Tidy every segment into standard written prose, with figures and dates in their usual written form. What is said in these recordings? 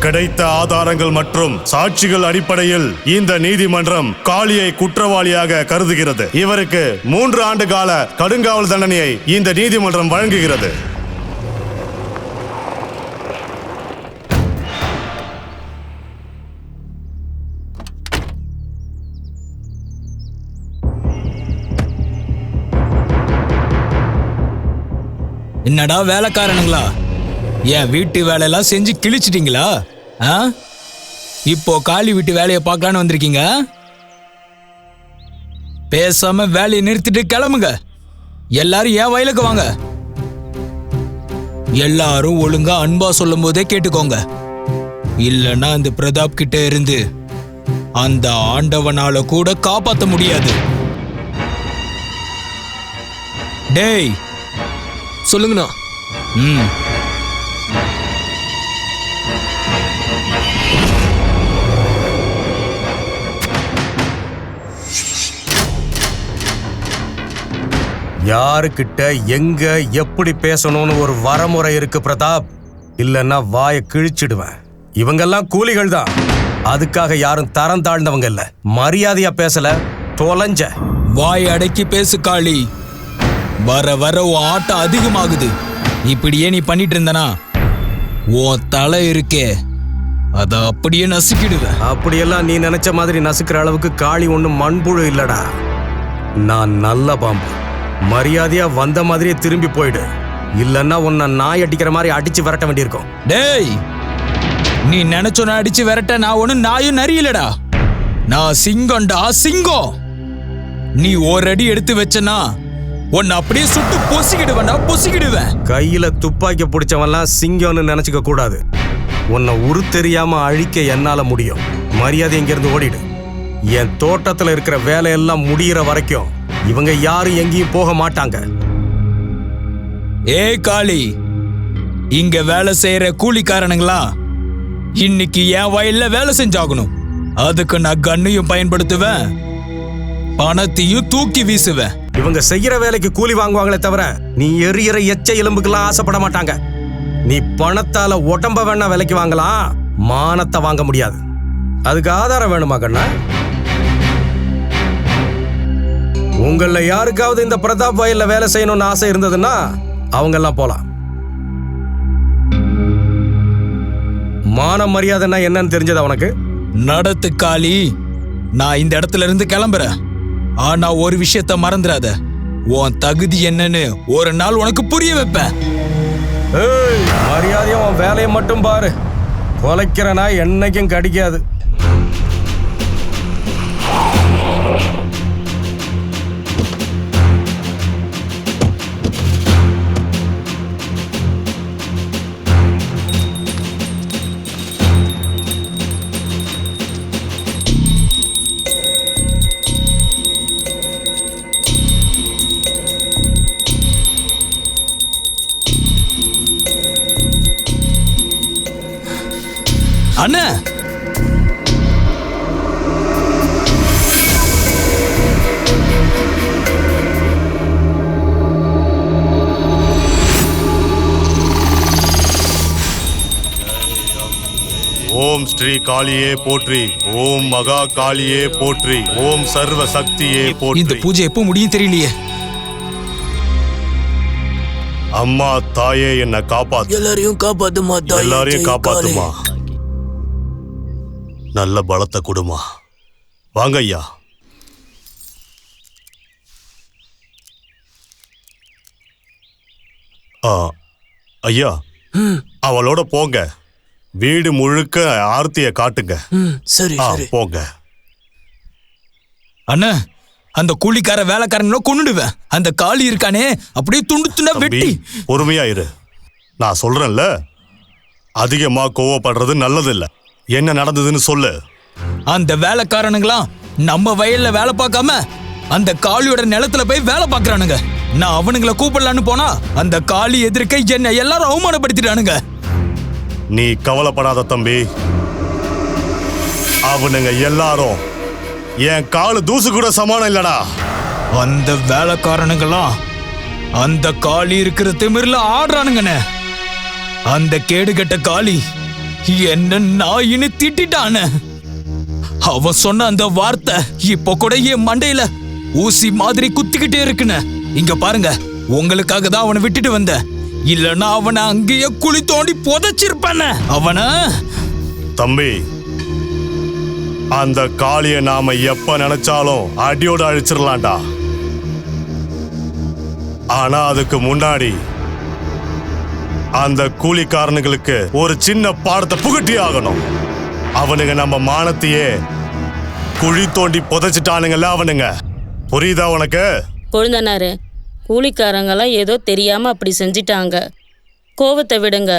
கிடைத்த ஆதாரங்கள் மற்றும் சாட்சிகள் அடிப்படையில் இந்த நீதிமன்றம் காளியை குற்றவாளியாக கருதுகிறது. இவருக்கு 3 ஆண்டு கால கடுங்காவல் தண்டனையை இந்த நீதிமன்றம் வழங்குகிறது. என்னடா வேலைக்காரனுங்களா, என் வீட்டு வேலையெல்லாம் செஞ்சு கிழிச்சிட்டீங்களா? இப்போ காளி வீட்டு வேலையை பார்க்கலான்னு வந்திருக்கீங்க. பேசாம வேலையை நிறுத்திட்டு கிளம்புங்க. எல்லாரும் என் வயலுக்கு வாங்க. எல்லாரும் ஒழுங்கா அன்பா சொல்லும் போதே கேட்டுக்கோங்க. இல்லைன்னா அந்த பிரதாப் கிட்ட இருந்து அந்த ஆண்டவனால கூட காப்பாற்ற முடியாது. டேய் சொல்லுங்கண்ணா. யாருக்கிட்ட எங்க எப்படி பேசணும்னு ஒரு வரமுறை இருக்கு பிரதாப். இல்லைன்னா வாயை கிழிச்சிடுவேன். இவங்கெல்லாம் கூலிகள் தான், அதுக்காக யாரும் தரம் தாழ்ந்தவங்க இல்ல. மரியாதையா பேசல தொலைஞ்ச. வாய் அடக்கி பேசு காளி. வர வர உன் ஆட்டம் அதிகமாகுது. இப்படியே நீ பண்ணிட்டு இருந்தனா உன் தலை இருக்கே அத அப்படியே நசுக்கிடுவேன். அப்படியெல்லாம் நீ நினைச்ச மாதிரி நசுக்கிற அளவுக்கு காளி ஒண்ணும் மண்புழு இல்லடா. நான் நல்ல பாம்பு. மரியாதையா வந்த மாதிரியே திரும்பி போயிடு. இல்லன்னா உன்னை நாய் அடிக்கிற மாதிரி அடிச்சு விரட்ட வேண்டியிருக்கும். டேய், நீ நினைச்சோன்னு அடிச்சு விரட்ட நான் ஒன்னும் நாயும் நரியலடா. நான் சிங்கம்டா, சிங்கம். நீ ஒரு அடி எடுத்து வச்சனா உன்னை அப்படியே சுட்டு பொசிக்கிடுவேன். கையில துப்பாக்கி பிடிச்சவன்லாம் சிங்கம்னு நினைச்சுக்க கூடாது. உன்னை உரு தெரியாம அழிக்க என்னால முடியும். மரியாதை இங்கிருந்து ஓடிடு. என் தோட்டத்துல இருக்கிற வேலையெல்லாம் முடிகிற வரைக்கும் இவங்க யாரும் எங்கேயும் போக மாட்டாங்க. ஏய் காளி, இங்க வேலை செய்யற கூலிக்காரனுங்களா இன்னைக்கு என் வயல்ல வேலை செஞ்சாகணும். அதுக்கு நான் கண்ணையும் பயன்படுத்துவேன், பணத்தையும் தூக்கி வீசுவேன். இவங்க செய்யற வேலைக்கு கூலி வாங்குவாங்களே தவிர நீ எரியற எச்ச எலும்புக்கெல்லாம் ஆசைப்பட மாட்டாங்க. நீ பணத்தால உடம்ப வேணா விலைக்கு வாங்கலாம், மானத்தை வாங்க முடியாது. அதுக்கு ஆதாரம் வேணுமா கண்ணா? உங்கள யாருக்காவது இந்த பிரதாப் வயல்ல வேலை செய்யணும்னு ஆசை இருந்ததுன்னா அவங்க எல்லாம் போலாம். மான மரியாதைன்னா என்னன்னு தெரிஞ்சதா உனக்கு? நடத்து காளி, நான் இந்த இடத்துல இருந்து கிளம்புறேன். ஆனா ஒரு விஷயத்த மறந்துடாத, உன் தகுதி என்னன்னு ஒரு நாள் உனக்கு புரிய வைப்பேன். மரியாதையா உன் வேலையை மட்டும் பாரு. கொலைக்கிறனா என்னைக்கும் கடிக்காது. அண்ணா, ஓம் ஸ்ரீ காளியே போற்றி, ஓம் மகா காளியே போற்றி, ஓம் சர்வ சக்தியே போற்றி. இந்த பூஜை எப்போ முடியும் தெரியலையே. அம்மா தாயே என்ன காப்பாத்து. எல்லாரையும் காப்பாத்துமா. எல்லாரையும் காப்பாத்துமா. நல்ல பலத்தை கொடுமா. வாங்க ஐயா. ஐயா, அவளோட போங்க. வீடு முழுக்க ஆர்த்திய காட்டுங்க. சரி போங்க. அண்ணா, அந்த கூலிக்கார வேலைக்காரங்களும் கொன்னுடுவேன். அந்த காளி இருக்கானே அப்படியே துண்டு துண்டா வெட்டி. பொறுமையா இரு. நான் சொல்றேன்ல, அதிகமா கோவப்படுறது நல்லதில்ல. என்ன நடந்ததுன்னு சொல்லு. அந்த வேலைக்காரனுங்களாம் நம்ம வயல்ல வேலை பார்க்காம அந்த காளியோட நிலத்துல போய் வேலை பார்க்கறானுங்க. நான் அவனுங்களை கூப்பிடலான்னு போனா அந்த காளி எதிர்க்க என்ன எல்லாரும் அவமானப்படுத்திட்டானுங்க. நீ கவலைப்படாத தம்பி. அவனுங்க எல்லாரும் என் காலு தூசு கூட சமானம் இல்லடா. அந்த வேலைக்காரனுங்களாம் அந்த காளி இருக்கிற திமிர்ல ஆடுறானுங்கண்ணே. அந்த கேடுகட்ட காளி என்ன நாயின்னு திட்டான. அவன் சொன்ன அந்த வார்த்தை இப்ப கூட என் மண்டையில ஊசி மாதிரி குத்திக்கிட்டே இருக்குன்னு. இங்க பாருங்க, உங்களுக்காக தான் அவனை விட்டுட்டு வந்த. இல்லன்னா அவனை அங்கேயே குழி தோண்டி புதைச்சிருப்பான அவன. தம்பி, அந்த காளிய நாம எப்ப நினைச்சாலும் அடியோட அழிச்சிடலாம்டா. ஆனா அதுக்கு முன்னாடி அந்த கூலிக்காரனுங்களுக்கு ஒரு சின்ன பாடத்தை புகட்டி ஆகணும். அவனுங்க நம்ம மானத்தையே குழி தோண்டி புதைச்சிட்டானுங்கல்ல அவனுங்க. புரியுதா உனக்கு? கொழுந்தனாரு, கூலிக்காரங்கெல்லாம் ஏதோ தெரியாம அப்படி செஞ்சிட்டாங்க. கோவத்தை விடுங்க.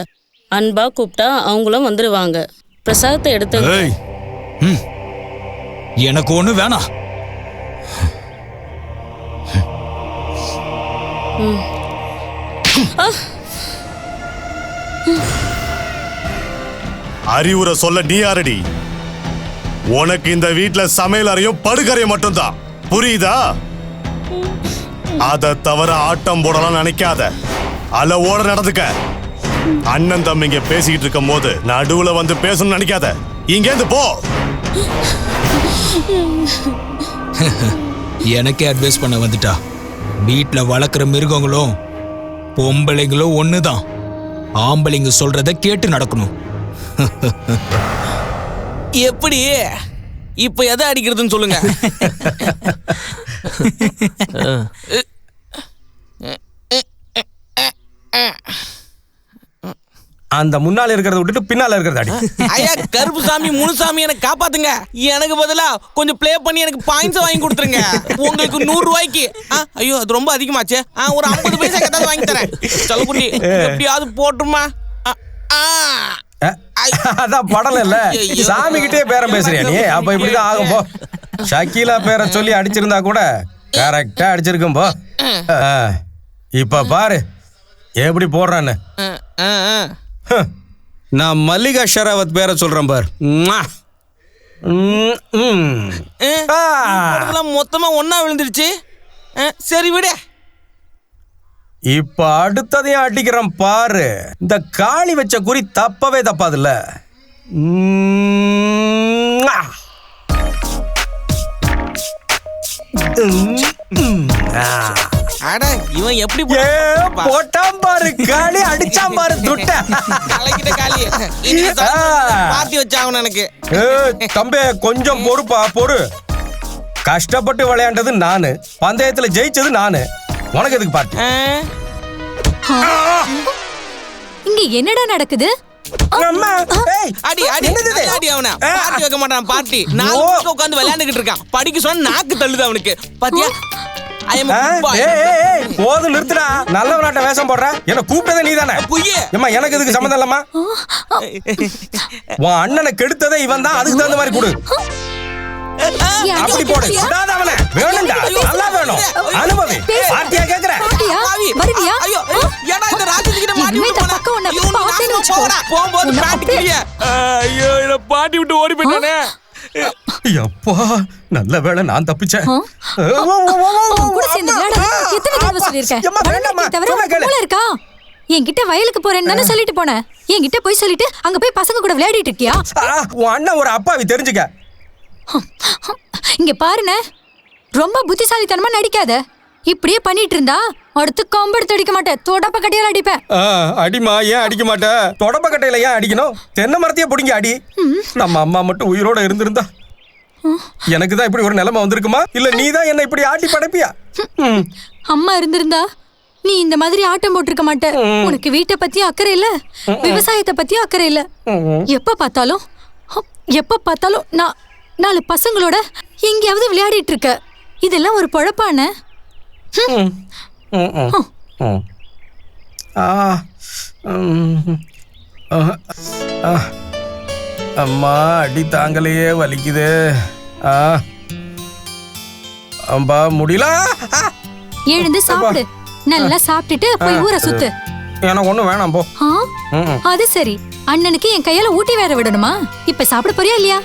அன்பா கூப்பிட்டா அவங்களும் வந்துடுவாங்க. பிரசாதத்தை எடுத்து. ஏய், எனக்கு ஒண்ணு வேணாம். அறிவுரை சொல்ல நீ யாரடி? உனக்கு இந்த வீட்டுல சமையல் அறையும் படுக்கறையும் மட்டும்தான். புரியுதா? அதை தவிர ஆட்டம் போடலாம் நினைக்காத. அளவோட நடந்துக்க. அண்ணன் தம்பிங்க பேசிக்கிட்டு இருக்கும் போது நடுவுல வந்து பேசணும்னு நினைக்காத. இங்கேருந்து போ. எனக்கே அட்வைஸ் பண்ண வந்துட்டா. வீட்டுல வளர்க்குற மிருகங்களும் பொம்பளைங்களும் ஒண்ணுதான். ஆம்பளைங்க சொல்றத கேட்டு நடக்கணும். எப்படி இப்ப எதை அடிக்கிறதுன்னு சொல்லுங்க. அந்த முன்னால இருக்கிறத விட்டுட்டு பின்னால இருக்கிறத அடி. ஐயா, கருப்புசாமி முனுசாமி எனக்கு காப்பாத்துங்க. எனக்கு பதிலா கொஞ்சம் ப்ளே பண்ணி எனக்கு பாயிண்ட்ஸ் வாங்கி கொடுத்துருங்க. உங்களுக்கு 100 ரூபாய்க்கு. ஐயோ, அது ரொம்ப அதிகமாச்சு. ஒரு 50 பைசா ஏதாவது வாங்கி தரேன். சொல்லக்குட்டி, எப்படியாவது போட்டுமா? அதான் படல இல்ல, சாமி கிட்டே பேரம் பேசுறியா நீ? அப்ப இப்படிதான் ஆகும் போ. ஷக்கீலா பேரை சொல்லி அடிச்சிருந்தா கூட கரெக்டா அடிச்சிருக்கும் போ. இப்ப பாரு எப்படி போடுறான்னு. நான் மல்லிகா ஷராவத் பேரை சொல்றேன் பார். மொத்தமா ஒன்னா விழுந்துருச்சு. சரி விட. இப்ப அடுத்ததையும் அடிக்கிறேன் பாரு. இந்த காளி வச்ச குறி தப்பவே தப்பாதுல்ல. அட, இவன் எப்படி போட்டாம் பாரு காளி, அடிச்சாம் பாரு துட்ட. கலக்கிட்ட காளி. பாத்தி வச்சாகணும் எனக்கு. தம்பி கொஞ்சம் பொறுப்பா, பொறு. கஷ்டப்பட்டு விளையாண்டது நானு, பந்தயத்துல ஜெயிச்சது நானு. உனக்கு எதுக்கு பாட்டு? இங்க என்னடா நடக்குது? அடி அடி அடி. அவனை பார்ட்டி வைக்க மாட்டான். பார்ட்டி நான் உட்கார்ந்து விளையாண்டுகிட்டு இருக்கான். படிக்க சொன்னா நாக்கு தள்ளுது அவனுக்கு. பாத்தியா? போது நிறுத்துடா. நல்ல நாட்ட வேஷம் போடுற. என்ன கூப்பிட்டதே நீ தானே? ஏம்மா, எனக்கு இதுக்கு சம்மந்தம் இல்லம்மா. உன் அண்ணனை கெடுத்ததே இவன் தான். அதுக்கு தகுந்த மாதிரி கொடு. அப்படி போடு. அவனை வேணும்டா, நல்லா வேணும். அனுபவி. பாட்டியா கேக்குற? வருவியா? ஐயோ, ஏடா இந்த ராஜி கிட்ட மாட்டி விட்டு போனா. போகும்போது பாட்டிக்கிறியா? ஐயோ, இத பாட்டி விட்டு ஓடி போயிட்டானே. அப்பா, நல்ல வேளை நான் தப்பிச்சேன். என்கிட்ட வயலுக்கு போறேன்னு சொல்லிட்டு போனேன். என்கிட்ட போய் சொல்லிட்டு அங்க போய் பசங்க கூட விளையாடிட்டு இருக்கியா? உன் அண்ணன் ஒரு அப்பாவி, தெரிஞ்சுக்க. இங்க பாருண்ணே, ரொம்ப புத்திசாலித்தனமா நடிக்காத. இப்படியே பண்ணிட்டு இருந்தா அடுத்து கம்பெடுத்து அடிக்க மாட்டேன், தொடப்ப கட்டையால அடிப்பேன். அடிமா. ஏன் அடிக்க மாட்டேன்? தொடப்ப கட்டையில ஏன் அடிக்கணும்? தென்னை மரத்தையே பிடிங்க அடி. நம்ம அம்மா மட்டும் உயிரோட இருந்திருந்தா எனக்கு தான் இப்படி ஒரு நிலைமை வந்திருக்குமா? இல்ல நீ தான் என்ன இப்படி ஆட்டி படைப்பியா? அம்மா இருந்திருந்தா நீ இந்த மாதிரி ஆட்டம் போட்டிருக்க மாட்ட. உனக்கு வீட்டை பத்தியும் அக்கறை இல்ல, விவசாயத்தை பத்தியும் அக்கறை இல்ல. எப்ப பார்த்தாலும் நான் 4 பசங்களோட எங்கேயாவது விளையாடிட்டு இருக்க. இதெல்லாம் ஒரு பொழப்பான? அம்மா, அடி தாங்கலையே, வலிக்குது. அம்பா, முடியல. எழுந்து சாப்பிடு. நல்லா சாப்பிட்டுட்டு போய் ஊரை சுத்து. எனக்கு ஒண்ணும் வேணாம் போ. அது சரி, அண்ணனுக்கு என் கையால ஊட்டி வேற விடணுமா? இப்ப சாப்பிட போறியா இல்லையா?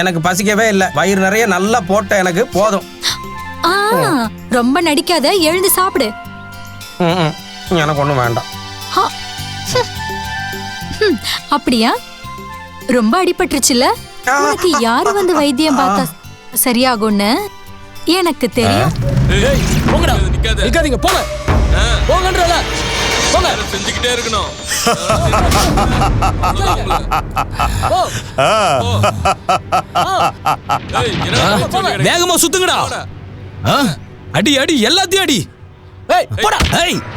எனக்கு பசிக்கவே இல்ல. வயிறு நிறைய நல்லா போட்ட எனக்கு போதும். ரொம்ப நடிக்காத, எழுந்து சாப்பிடு. எனக்கு ஒண்ணும் வேண்டாம். அப்படியா? ரொம்ப அடிபட்டுருச்சுல? உனக்கு யாரு வந்து வைத்தியம் பார்த்தா சரியாகும்னு எனக்கு தெரியும். போங்கடா, நிக்காதீங்க, போங்க போங்கன்றல போங்க. செஞ்சுக்கிட்டே இருக்கணும். வேகமா சுத்துங்கடா. அடி அடி, எல்லாத்தையும் அடி. போடா.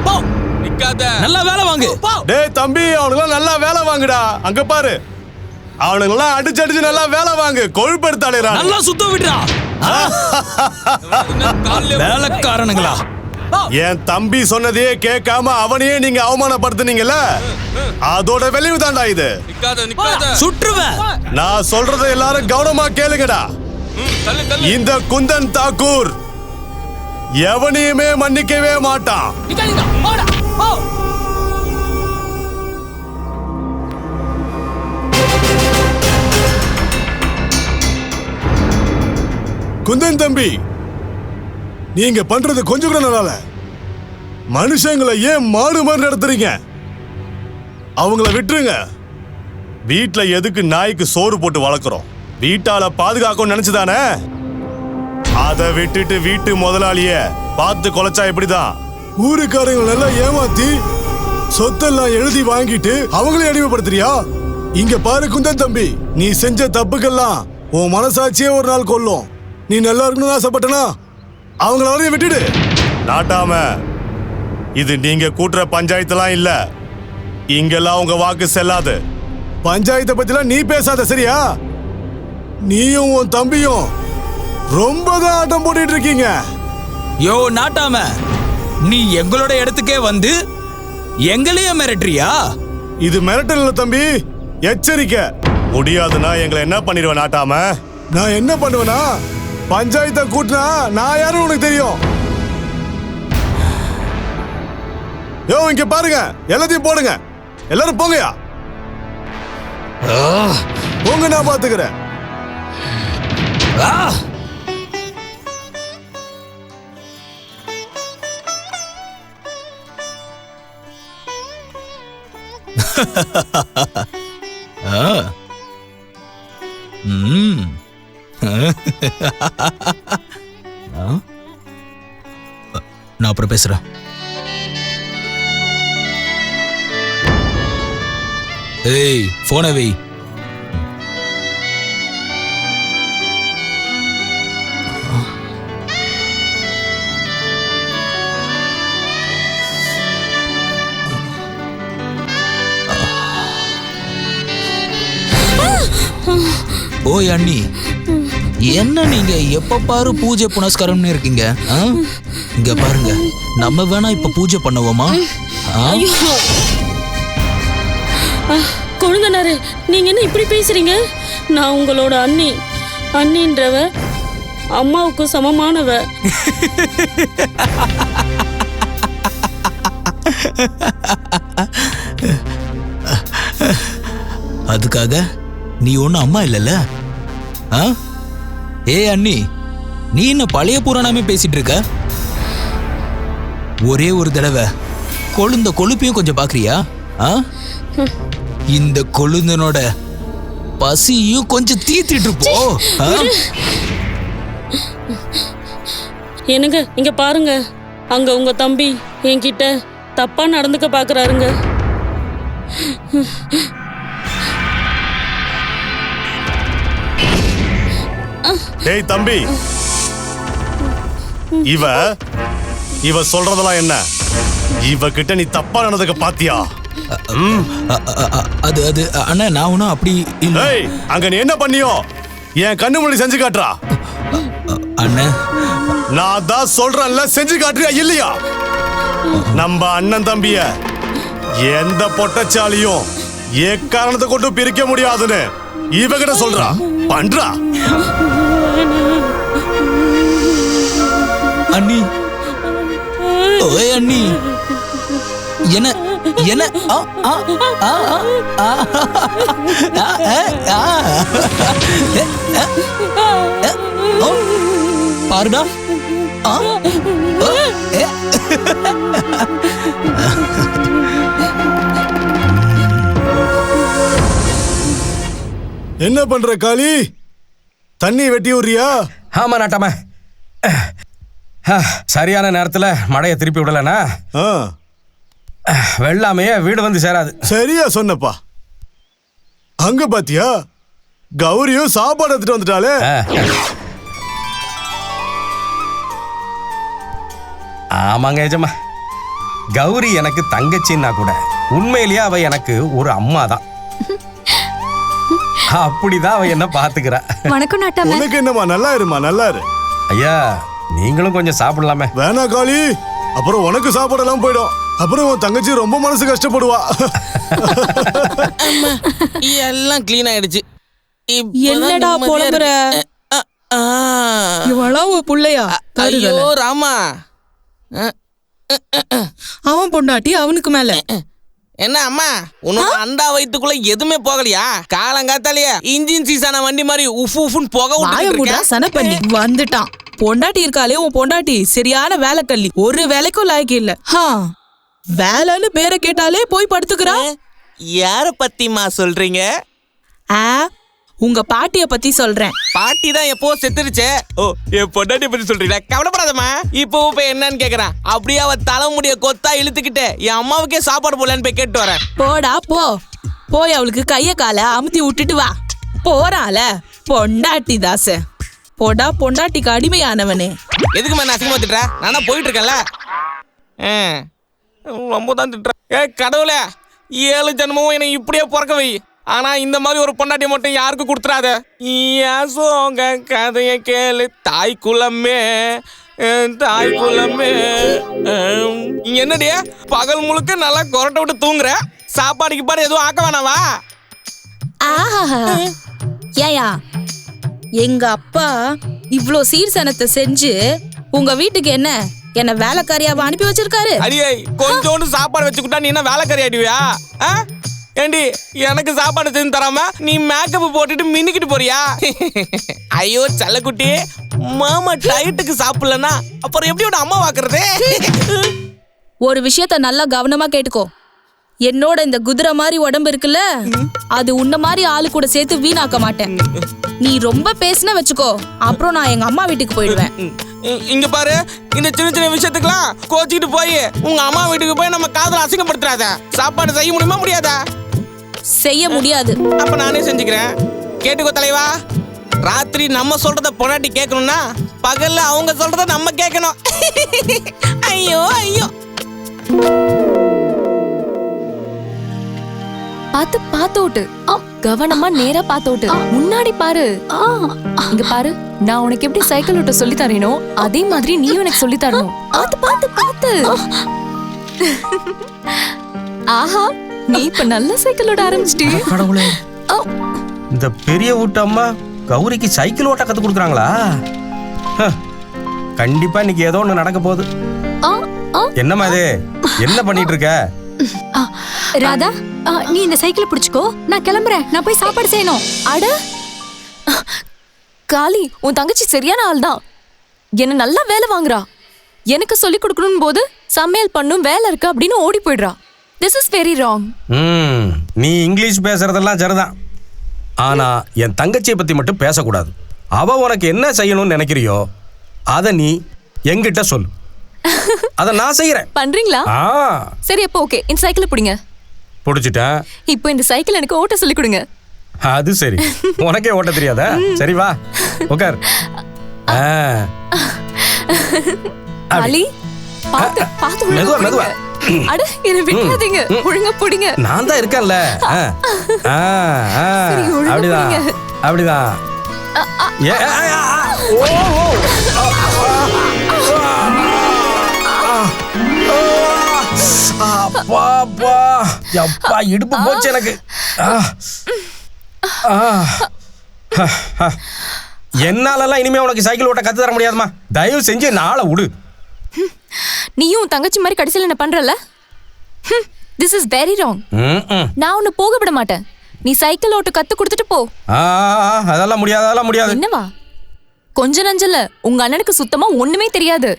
போ. நிக்காத. நல்லா வேலை வாங்கு. டேய் தம்பி, அவனுங்களாம் நல்லா வேலை வாங்குடா. அங்க பாரு, அவனுங்களாம் அடிச்சு அடிச்சு நல்லா வேலை வாங்கு. கொழுப்படுத்தாளேடா. நல்லா சுத்த விடுறா. வேலைக்காரனுங்களா? என் தம்பி சொன்னதையே கேட்காம அவனையே நீங்க அவமானப்படுத்துனீங்கல்ல, அதோட விளைவு தான்டா இது. சுற்றுவேன். நான் சொல்றதை எல்லாரும் கவனமா கேளுங்கடா. இந்த குந்தன் தாக்கூர் எவனையுமே மன்னிக்கவே மாட்டான். குந்தன் தம்பி, நீங்க பண்றது கொஞ்சம் கூட நல்லா இல்ல. மனுஷங்களை ஏன் மாடு மாதிரி நடத்துறீங்க? அவங்கள விட்டுருங்க. வீட்டுல எதுக்கு நாய்க்கு சோறு போட்டு வளர்க்குறோம்? வீட்டால பாதுகாக்கும் நினைச்சுதானே? அதை விட்டுட்டு வீட்டு முதலாளிய பார்த்து கொலைச்சா எப்படிதான்? ஊருக்காரங்க நல்லா ஏமாத்தி சொத்தெல்லாம் எழுதி வாங்கிட்டு அவங்களே அடிமைப்படுத்துறியா? இங்க பாரு குந்தன் தம்பி, நீ செஞ்ச தப்புக்கெல்லாம் உன் மனசாட்சியே ஒரு நாள் கொல்லும். நீ நல்லா இருக்கணும்னு ஆசைப்பட்டனா அவங்கள வரையும் விட்டுடு. நாட்டாம, இது நீங்க கூட்டுற பஞ்சாயத்துலாம் இல்ல. இங்கெல்லாம் உங்க வாக்கு செல்லாது. பஞ்சாயத்தை பத்திலாம் நீ பேசாத, சரியா? நீயும் உன் தம்பியும் ரொம்பதான் ஆட்டம் போட்டுட்டு இருக்கீங்க. யோ நாட்டாம, நீ எங்களோட இடத்துக்கே வந்து எங்களையே மிரட்டுறியா? இது மிரட்டல் இல்ல தம்பி, எச்சரிக்கை. முடியாதுன்னா எங்களை என்ன பண்ணிடுவேன் நாட்டாம? நான் என்ன பண்ணுவேனா? பஞ்சாயத்தை கூட்டினா நான் யாரும் உனக்கு தெரியும். யோ இங்க பாருங்க, எல்லாத்தையும் போடுங்க. எல்லாரும் போங்கயா. போங்க, நான் பாத்துக்கிறேன். நான் அப்புறம் பேசுறேன். ஏய், போனை வை. ஓய் அண்ணி, என்ன நீங்க எப்ப பாரு பூஜை புனஸ்காரம்னு இருக்கீங்க? இங்க பாருங்க, நம்ம வேணா இப்ப பூஜை பண்ணுவோமா? கொழுந்தனாரு, நீங்க என்ன இப்படி பேசுறீங்க? நான் உங்களோட அண்ணி. அண்ணின்றவ அம்மாவுக்கு சமமானவ. அதுக்காக நீ ஒன்னும் அம்மா இல்லல்ல? ஏ அண்ணி, நீ என்ன பழைய புராணமே பேசிட்டு இருக்க? ஒரே ஒரு தடவை கொழுந்த கொழுப்பையும் கொஞ்சம் பாக்குறியா? இந்த கொழுந்தனோட பசியும் கொஞ்சம் தீத்திட்டு போ. என்னங்க, இங்க பாருங்க, அங்க உங்க தம்பி என்கிட்ட தப்பா நடந்துக்க பாக்குறாருங்க. டேய் தம்பி, இவ சொல்றதெல்லாம் என்ன? இவ கிட்ட நீ தப்பா நடந்துக்க பாத்தியா? அது அது அண்ணா, நான் ஒன்னும் அப்படி இல்ல. அங்க நீ என்ன பண்ணியோ என் கண்ணு முன்னாடி செஞ்சு காட்டுறா. அண்ணா, நான் தான் சொல்றேன்ல, செஞ்சு காட்டுறியா இல்லையா? நம்ம அண்ணன் தம்பிய எந்த பொட்டச்சாலியும் எக்காரணத்தை கொண்டு பிரிக்க முடியாதுன்னு இவகிட்ட சொல்றா. பண்றா அண்ணி. ஓய் அண்ணி, என்ன என்ன பாருடா. என்ன பண்ற காளி? தண்ணி வெட்டி விடுறியா? ஆமா நாட்டாம. சரியான நேரத்துல மழையை திருப்பி விடலனா ஆ, வெள்ளாமையே வீடு வந்து சேராது. சரியா சொன்னப்பா. அங்க பாத்தியா, கௌரியும் சாப்பாடு எடுத்துட்டு வந்துட்டாளே. ஆமாங்க ஏஜம்மா. கௌரி எனக்கு தங்கச்சின்னா கூட உண்மையிலேயே அவ எனக்கு ஒரு அம்மா தான். அப்படிதான் அவ என்ன பாத்துக்கிறா. வணக்கம் நாட்டாம. உனக்கு என்னம்மா, நல்லா இருமா, நல்லா இரு. ஐயா நீங்களும் கொஞ்சம் சாப்பிடலாமே. வேணா காளி, அப்புறம் உனக்கு சாப்பாடெல்லாம் போயிடும். அப்புறம் உன் தங்கச்சி ரொம்ப மனசு கஷ்டப்படுவா. அம்மா, எல்லாம் க்ளீன் ஆயிடுச்சு. இப்பதான் என்னடா நிம்மதியா புலம்புற? இருக்கு. இவளா ஒரு புள்ளையா? ஐயோ ராமா, அவன் பொண்டாட்டி அவனுக்கு மேல. என்ன அம்மா, உனக்கு அண்டா வயித்துக்குள்ள எதுவுமே போகலையா? காலங்காத்தாலேயே இன்ஜின் சீசான வண்டி மாதிரி உஃப் உஃப்னு புகை வாய விட்டுட்டு மூடா இருக்க. சன பண்ணி வந்துட்டான். பொண்டாட்டி இருக்காளே உன் பொண்டாட்டி, சரியான வேலை கள்ளி, ஒரு வேலைக்கும் லாய்க்கு இல்ல. வேலைன்னு பேரை கேட்டாலே போய் படுத்துக்கிறா. யார பத்திமா சொல்றீங்க? ஆ, உங்க பாட்டிய பத்தி சொல்றேன். பாட்டி தான் எப்போ செத்துருச்சே. ஓ, என் பொண்டாட்டி பத்தி சொல்றீங்களா? கவலைப்படாதம்மா. இப்போ என்னன்னு கேக்குறான். அப்படியே அவ தலைமுடிய கொத்தா இழுத்துக்கிட்டு என் அம்மாவுக்கே சாப்பாடு போடலான்னு போய் கேட்டு வரேன். போடா போ, போய் அவளுக்கு கைய காலை அமுத்தி விட்டுட்டு வா. போறால பொண்டாட்டி தாச. போடா பொண்டாட்டிக்கு அடிமையானவனே. எதுக்குமா நான் அசிங்கமா திட்டுற? நானா போயிட்டு இருக்கேன்ல. ரொம்ப தான் திட்டுறேன். கடவுளே, 7 ஜென்மமும் என்னை இப்படியே பிறக்க வை. ஆனா இந்த மாதிரி ஒரு பொண்டாட்டி மட்டும் யாருக்கும் கொடுத்துறாத. சோங்க கதைய கேளு தாய் குலமே, தாய் குலமே. என்னடியே பகல் முழுக்க நல்லா கொரட்டை விட்டு தூங்குற? சாப்பாடுக்கு பாடு எதுவும் ஆக்க வேணாவா? ஆஹா, ஏயா எங்க அப்பா இவ்ளோ சீர்சனத்தை செஞ்சு உங்க வீட்டுக்கு என்ன வேலைக்காரியாவ அனுப்பி வச்சிருக்காரு. அடியே, கொஞ்சோண்டு சாப்பாடு வச்சுக்கிட்டா நீ என்ன வேலைக்காரி ஆயிடுவியா? ஏண்டி, எனக்கு சாப்பாடு செஞ்சு தராம நீ மேக்கப் போட்டுட்டு மின்னிக்கிட்டு போறியா? ஐயோ செல்லக்குட்டி, மாமா டயட்டுக்கு சாப்பிடலன்னா அப்புறம் எப்படி அம்மா வாக்குறது? ஒரு விஷயத்த நல்லா கவனமா கேட்டுக்கோ. என்னோட இந்த குதிரை மாதிரி உடம்பு இருக்குல்ல, அது உன்ன மாதிரி ஆளு கூட சேர்த்து வீணாக்க மாட்டேன். நீ ரொம்ப பேசின வச்சுக்கோ, அப்புறம் நான் எங்க அம்மா வீட்டுக்கு போயிடுவேன். இங்க பாரு, இந்த சின்ன சின்ன விஷயத்துக்குலாம் கோச்சிக்கிட்டு போய் உங்க அம்மா வீட்டுக்கு போய் நம்ம காதல அசிங்கப்படுத்துறாத. சாப்பாடு செய்ய முடியுமா? முடியாதா? செய்ய முடியாது. அப்ப நானே செஞ்சுக்கிறேன். கேட்டுக்கோ தலைவா. ராத்திரி நம்ம சொல்றத பொண்டாட்டி கேட்கணும்னா பகல்ல அவங்க சொல்றத நம்ம கேட்கணும். ஐயோ ஐயோ. பாத்தோட்டு கவனமா நேரா பாத்தோட்டு. முன்னாடி பாரு. இங்க பாரு, நான் உனக்கு எப்படி சைக்கிள் ஓட்ட சொல்லி தரேனோ அதே மாதிரி நீ எனக்கு சொல்லி தரணும். பாத்து. ஆஹா, நீ இப்ப நல்ல சைக்கிள் ஓட்ட ஆரம்பிச்சிட்டியே. கடவுளே, இந்த பெரிய வீட்டு அம்மா கௌரிக்கு சைக்கிள் ஓட்ட கத்து கொடுக்குறாங்களா? கண்டிப்பா இன்னைக்கு ஏதோ ஒண்ணு நடக்க போகுது. என்னம்மா இது, என்ன பண்ணிட்டு இருக்க? ராதா, நீ இந்த சைக்கிளை பிடிச்சுக்கோ, நான் கிளம்புறேன். நான் போய் சாப்பாடு செய்யணும். அட காளி, உன் தங்கச்சி சரியான ஆள் தான். என்ன நல்லா வேலை வாங்குறா. எனக்கு சொல்லி கொடுக்கணும் போது சமையல் பண்ணும் வேலை இருக்கு அப்படின்னு ஓடி போயிடுறா. This is very wrong. நீ இங்கிலீஷ் பேசுறதெல்லாம் சரிதான், ஆனா என் தங்கச்சியை பத்தி மட்டும் பேசக்கூடாது. அவ உனக்கு என்ன செய்யணும்னு நினைக்கிறியோ அதை நீ என்கிட்ட சொல்லு, அதை நான் செய்யறேன். பண்றீங்களா? சரி, அப்போ ஓகே, இந்த சைக்கிளை பிடிங்க. பிடிச்சிட்டேன். இப்போ இந்த சைக்கிள் எனக்கு ஓட்ட சொல்லி கொடுங்க. அது சரி, உனக்கே ஓட்ட தெரியாதா? சரி வா உட்கார். காளி, பாத்து மெதுவா மெதுவா. அட, என்ன விட்டுறாதீங்க, ஒழுங்கா பிடிங்க. நான் தான் இருக்கேன்ல. அப்படிதான் அப்படிதான். அப்பா இடுப்பு போச்சு எனக்கு. என்னாலலாம் இனிமே உனக்கு சைக்கிள் ஓட்ட கத்து தர முடியாதுமா. தயவு செஞ்சு நாளை விடு. நீயும் தங்கச்சி மாதிரி கடைசியில் என்ன பண்றல? This is very wrong. நான் உன்னை போக விட மாட்டேன். நீ சைக்கிள் ஓட்ட கத்து கொடுத்துட்டு போ. அதெல்லாம் முடியாது, அதெல்லாம் முடியாது. என்னவா? கொஞ்ச நஞ்சல உங்க அண்ணனுக்கு சுத்தமா ஒண்ணுமே தெரியாது.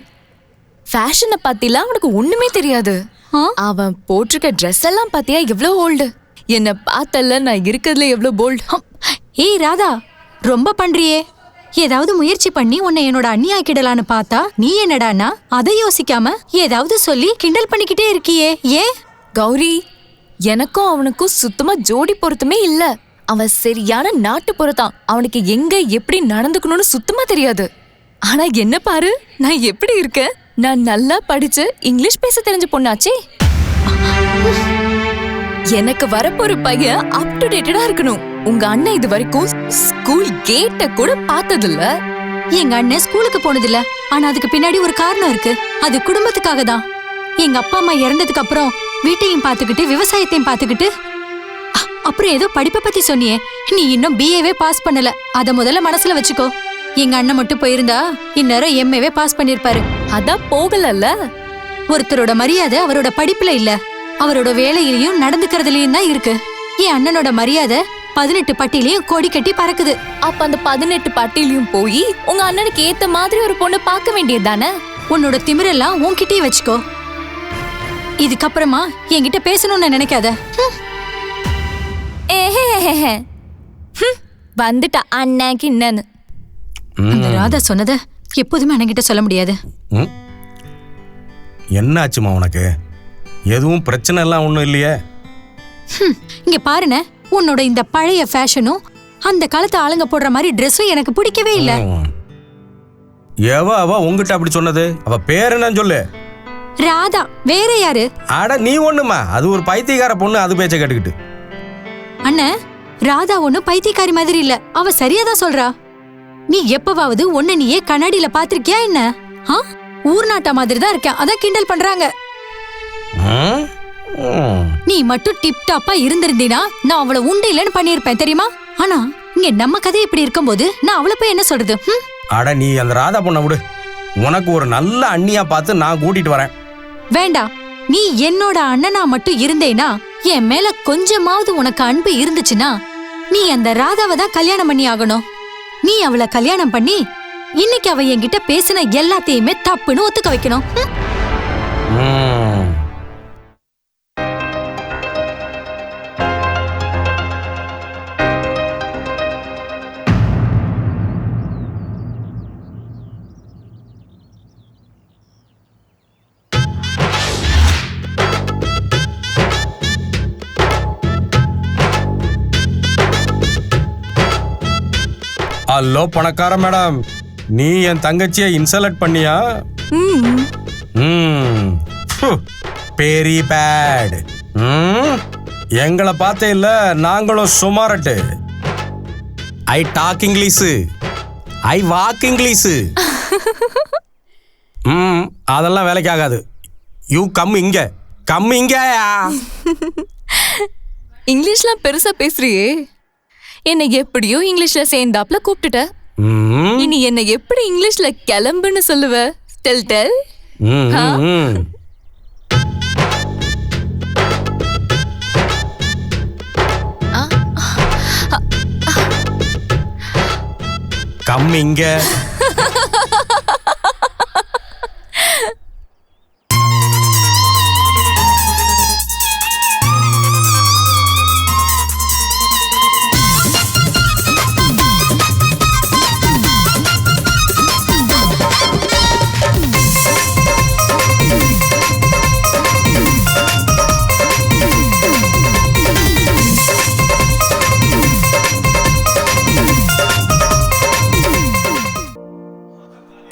ஃபேஷனை பத்திலாம் அவனுக்கு ஒண்ணுமே தெரியாது. அவன் போட்டிருக்க ட்ரெஸ் எல்லாம் பாத்தியா எவ்வளவு ஓல்டு. என்ன பார்த்தல நான் இருக்கிறதுல எவ்வளவு போல்டு. ஏய் ராதா, ரொம்ப பண்றியே. ஏதாவது முயற்சி பண்ணி உன்னை என்னோட அண்ணி ஆக்கிடலான்னு பார்த்தா நீ என்னடானா அதை யோசிக்காம ஏதாவது சொல்லி கிண்டல் பண்ணிக்கிட்டே இருக்கியே, ஏன்? கௌரி, எனக்கும் அவனுக்கும் சுத்தமா ஜோடி பொருத்தமே இல்ல. அவன் சரியான நாட்டு பொருத்தான். அவனுக்கு எங்க எப்படி நடந்துக்கணும்னு சுத்தமா தெரியாது. ஆனா என்ன பாரு, நான் எப்படி இருக்கேன். நான் நல்லா படிச்சு இங்கிலீஷ் பேச தெரிஞ்ச பொண்ணாச்சே. எனக்கு வரப்போற பையன் அப் டு டேட்டடா இருக்கணும். உங்க அண்ணன் இது வரைக்கும் ஸ்கூல் கேட்ட கூட பார்த்ததில்ல. எங்க அண்ணன் ஸ்கூலுக்கு போனதில்ல. ஆனா அதுக்கு பின்னாடி ஒரு காரணம் இருக்கு. அது குடும்பத்துக்காக தான். எங்க அப்பா அம்மா இறந்ததுக்கு அப்புறம் வீட்டையும் பாத்துக்கிட்டு விவசாயத்தையும் பாத்துக்கிட்டு, அப்புறம் ஏதோ படிப்பை பத்தி சொன்னியே, நீ இன்னும் BAவே பாஸ் பண்ணல. அத முதல்ல மனசுல வச்சுக்கோ. எங்க அண்ணன் மட்டும் போயிருந்தா இந்நேரம் MAவே பாஸ் பண்ணிருப்பாரு. அதான் போகலல்ல. ஒருத்தரோட மரியாதை அவரோட படிப்புல இல்ல, அவரோட வேலையிலயும் நடந்துக்கிறதுலயும் தான் இருக்கு. என் அண்ணனோட மரியாதை 18 பட்டிலையும் கொடி கட்டி பறக்குது. அப்ப அந்த 18 பட்டிலையும் போய் உங்க அண்ணனுக்கு ஏத்த மாதிரி ஒரு பொண்ணு பார்க்க வேண்டியது தானே. உன்னோட திமிரெல்லாம் உன்கிட்டயே வச்சுக்கோ. இதுக்கப்புறமா என்கிட்ட பேசணும்னு நினைக்காத. வந்துட்டா அண்ணாக்கு என்னன்னு. அந்த ராதா சொன்னத எப்போதுமே அண்ணன்கிட்ட சொல்ல முடியாது. என்ன ஆச்சுமா உனக்கு? எதுவும் பிரச்சனை எல்லாம் ஒண்ணும் இல்லையே? இங்க பாருன, உன்னோட இந்த பழைய ஃபேஷனும் அந்த காலத்து ஆளுங்க போடுற மாதிரி ட்ரெஸ்ஸும் எனக்கு பிடிக்கவே இல்ல. அவ உங்ககிட்ட அப்படி சொன்னது? அவ பேர் என்னன்னு சொல்லு. ராதா. வேற யாரு? அட நீ ஒண்ணுமா, அது ஒரு பைத்தியக்கார பொண்ணு. அது பேச்ச கேட்டுக்கிட்டு. அண்ணன், ராதா ஒண்ணும் பைத்தியக்காரி மாதிரி இல்ல. அவ சரியாதான் சொல்றா. நீ எப்பவாவது ஒண்ணு நீயே கண்ணாடியில பாத்திருக்கியா என்ன? ஊர் நாட்டா மாதிரி தான் இருக்கேன், அதான் கிண்டல் பண்றாங்க. நீ மட்டும் டிப் டாப்பா இருந்திருந்தீனா நான் அவளை உண்டு இல்லைன்னு பண்ணிருப்பேன், தெரியுமா? ஆனா இங்க நம்ம கதை இப்படி இருக்கும்போது நான் அவளை போய் என்ன சொல்றது? அட நீ அந்த ராதா பொண்ண விடு. உனக்கு ஒரு நல்ல அண்ணியா பார்த்து நான் கூட்டிட்டு வரேன். வேண்டாம். நீ என்னோட அண்ணனா மட்டும் இருந்தேனா, என் மேல கொஞ்சமாவது உனக்கு அன்பு இருந்துச்சுன்னா நீ அந்த ராதாவை தான் கல்யாணம் பண்ணி ஆகணும். நீ அவளை கல்யாணம் பண்ணி இன்னைக்கு அவ என்கிட்ட பேசின எல்லாத்தையுமே தப்புன்னு ஒத்துக்க வைக்கணும். ஹலோ பணக்கார மேடம், நீ என் தங்கச்சியை இன்சல்ட் பண்ணியா? Very bad. எங்களை பார்த்தே இல்ல, நாங்களும் smart. I talk English, I walk English. அதெல்லாம் வேலைக்கு ஆகாது. யூ கம் இங்க, கம் இங்க. இங்கிலீஷ்லாம் பெருசா பேசுறியே. என்னை எப்படியோ இங்கிலீஷ்ல சேர்ந்தாப்ல கூப்பிட்டுட்ட. இனி என்னை எப்படி இங்கிலீஷ்ல கிளம்புன்னு சொல்லுவ? Del del. கம் இங்க.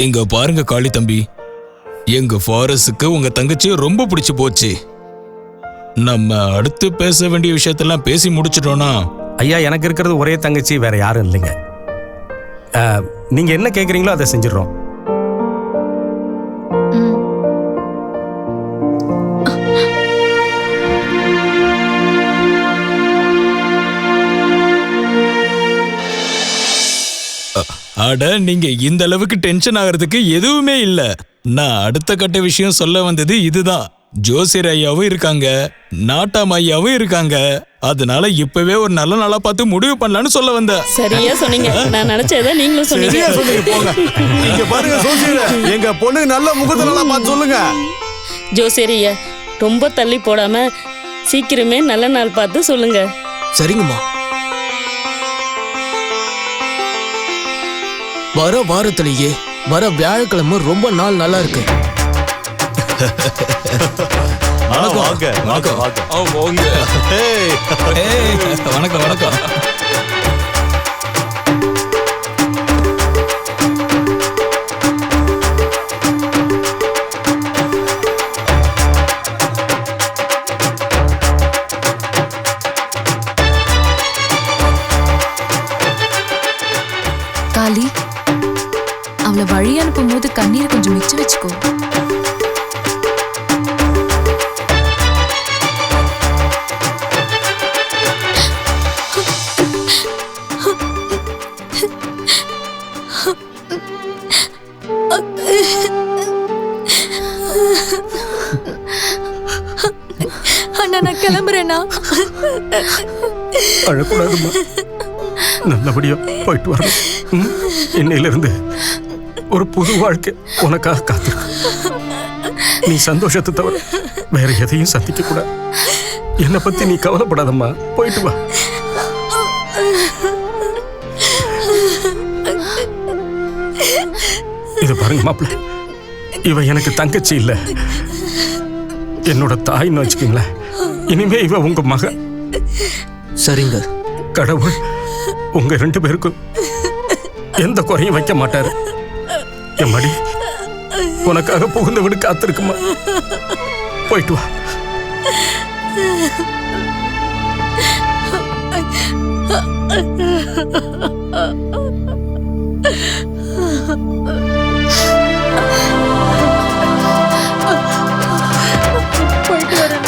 இங்க பாருங்க காளி தம்பி, எங்க ஃபாரஸுக்கு உங்க தங்கச்சியை ரொம்ப பிடிச்சு போச்சு. நம்ம அடுத்து பேச வேண்டிய விஷயத்தெல்லாம் பேசி முடிச்சிட்டோம்னா. ஐயா, எனக்கு இருக்கிறது ஒரே தங்கச்சி, வேற யாரும் இல்லைங்க. நீங்க என்ன கேக்குறீங்களோ அதை செஞ்சிடறோம். அட, நீங்க இந்த அளவுக்கு டென்ஷன் ஆகிறதுக்கு எதுவுமே இல்ல. நான் அடுத்த கட்ட விஷயம் சொல்ல வந்தது இதுதான். ஜோசியர் ஐயாவும் இருக்காங்க, நாட்டாம் ஐயாவும் இருக்காங்க. அதனால இப்பவே ஒரு நல்ல நாளா பார்த்து முடிவு பண்ணலான்னு சொல்ல வந்தேன். சரியா சொன்னீங்க. நான் நினைச்சதை நீங்களும் சொன்னீங்க. போங்க. இங்க பாருங்க ஜோசியர், எங்க பொண்ணு நல்ல முகத்தை நல்லா பார்த்து சொல்லுங்க. ஜோசியர் ஐயா, ரொம்ப தள்ளி போடாம சீக்கிரமே நல்ல நாள் பார்த்து சொல்லுங்க. சரிங்கம்மா. வர வாரத்திலேயே வர வியாழக்கிழமை ரொம்ப நாள் நல்லா இருக்கு. வணக்கம். வணக்கம். காளி, அவளை வழி அனுப்பும் போது கண்ணீரை கொஞ்சம் மிச்சம் வச்சுக்கோ. அண்ணா நான் கிளம்புறேண்ணா. அழக்கூடாதுமா, நல்லபடியா போயிட்டு வரணும். இன்னையில இருந்து ஒரு புது வாழ்க்கை உனக்காக காத்திருக்கு. நீ சந்தோஷத்தை தவிர வேற எதையும் சந்திக்க கூடாது. என்னை பத்தி நீ கவலைப்படாதம்மா, போயிட்டு வா. இது பாருங்க மாப்பிள்ள, இவ எனக்கு தங்கச்சி இல்ல, என்னோட தாய்ன்னு வச்சுக்கீங்களேன். இனிமே இவ உங்க மக. சரிங்க. கடவுள் உங்க 2 பேருக்கும் எந்த குறையும் வைக்க மாட்டாரு. என் மடி உனக்காக புகுந்த விடு காத்திருக்குமா, போயிட்டு வா. போயிட்டு வரேன்.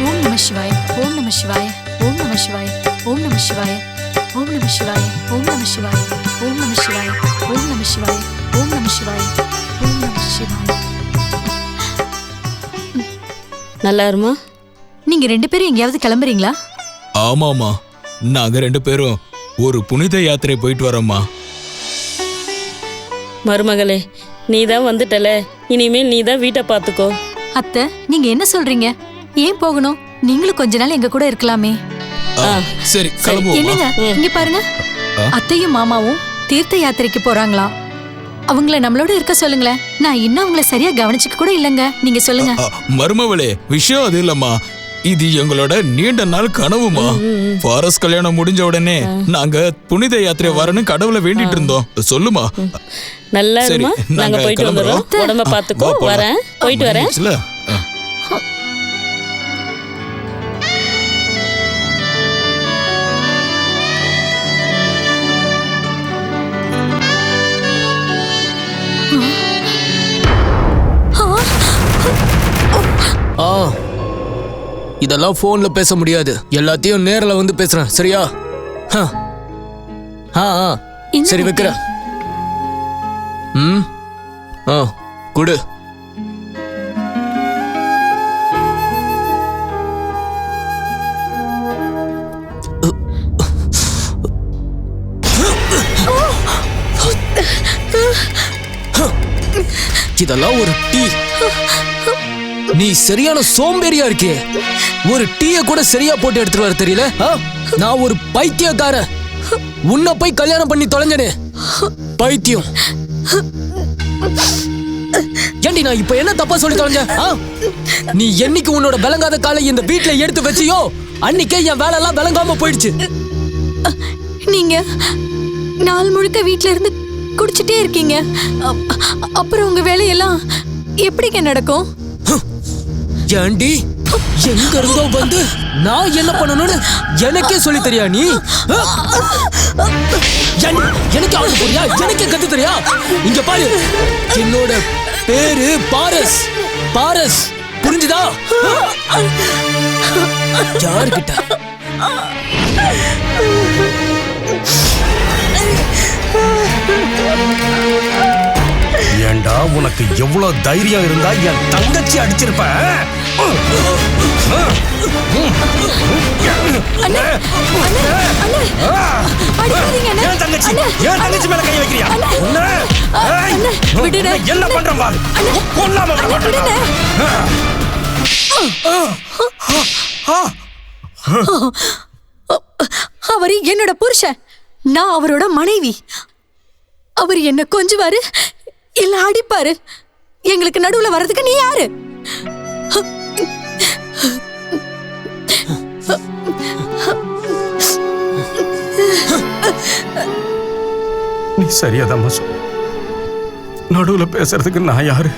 ஓம் நம சிவாய, ஓம் நம சிவாய, ஓம் நம சிவாய, ஓம் நம சிவாய, ஓம் நம சிவாய, ஓம் நம சிவாய, ஓம் நம சிவாய, ஓம் நம சிவாய, ஓம் நம சிவாய, ஓம் நம சிவாய. நல்லா இருமா. நீங்க 2 பேரும் எங்கேயாவது கிளம்புறீங்களா? ஆமாமா, நாங்க 2 பேரும் ஒரு புனித யாத்திரை போயிட்டு வரோம்மா. மருமகளே, நீ தான் வந்துட்டல, இனிமேல் நீ தான் வீட்டை பார்த்துக்கோ. அத்தை, நீங்க என்ன சொல்றீங்க? ஏன் போகணும்? நீங்களும் கொஞ்ச நாள் எங்க கூட இருக்கலாமே. சரி, கிளம்புவோமா? என்னங்க இங்க பாருங்க, அத்தையும் மாமாவும் தீர்த்த யாத்திரைக்கு போறாங்களாம். அவங்கள நம்மளோட இருக்க சொல்லுங்களேன். நான் இன்னும் அவங்கள சரியா கவனிச்சுக்க கூட இல்லங்க. நீங்க சொல்லுங்க. மருமவளே, விஷயம் அது இல்லம்மா, இது எங்களோட நீண்ட நாள் கனவுமா. ஃபாரஸ்ட் கல்யாணம் முடிஞ்ச உடனே நாங்க புனித யாத்திரை வரணும் கடவுளை வேண்டிட்டு இருந்தோம். சொல்லுமா. நல்லா இருமா, நாங்க போயிட்டு வந்துடுறோம். உடம்ப பார்த்துக்கோ. வரேன், போயிட்டு வரேன். இதெல்லாம் போன்ல பேச முடியாது, எல்லாத்தையும் நேர்ல வந்து பேசுறேன், சரியா? சரி, வைக்கிறேன். குடு. இதெல்லாம் ஒரு டீ? நீ சரியான சோம்பேறியா இருக்கே. ஒரு டீய கூட சரியா போட்டு எடுத்துட்டு வர தெரியல. நான் ஒரு பைத்தியக்காரன். உன்னை போய் கல்யாணம் பண்ணி தொலைஞ்சனே, பைத்தியம். ஏண்டி நான் இப்ப என்ன தப்பா சொல்லி தொலைஞ்ச? நீ என்னைக்கு உன்னோட விளங்காத காலை இந்த வீட்டுல எடுத்து வச்சியோ அன்னைக்கே என் வேலை எல்லாம் விளங்காம போயிடுச்சு. நீங்க நாள் முழுக்க வீட்ல இருந்து குடிச்சிட்டே இருக்கீங்க. அப்புறம் உங்க வேலையெல்லாம் எப்படிங்க நடக்கும்? ஏண்டி எங்க இருந்தோ வந்து நான் என்ன பண்ணணும்னு எனக்கே சொல்லி தெரியா நீ? எனக்கு ஆக போறியா? எனக்கே கத்து தெரியா? இங்க பாரு, என்னோட பேரு பாரஸ். பாரஸ், புரிஞ்சுதா? யாருக்கிட்ட? ஏண்டா, உனக்கு எவ்வளவு தைரியம் இருந்தா என் தங்கச்சி அடிச்சிருப்ப? அண்ணே, அண்ணே, அண்ணே, அடிக்காதீங்க அண்ணே. ஏன் தங்கச்சி அண்ணே, ஏன் தங்கச்சி மேல கை வைக்கிறியா அண்ணே, உன்னை? ஏய், அண்ணே, விடுடே. என்ன பண்றேன் பாரு கொல்லாம விட அண்ணே, விடுடே. அவரு என்னோட புருஷன், நான் அவரோட மனைவி. அவர் என்ன கொஞ்சுவாரு இல்ல அடிப்பாரு. எங்களுக்கு நடுவுல வர்றதுக்கு நீ யாரு? நீ சரியாதாம்மா சொன்ன. நடுவுல பேசுறதுக்கு நான் யாரு?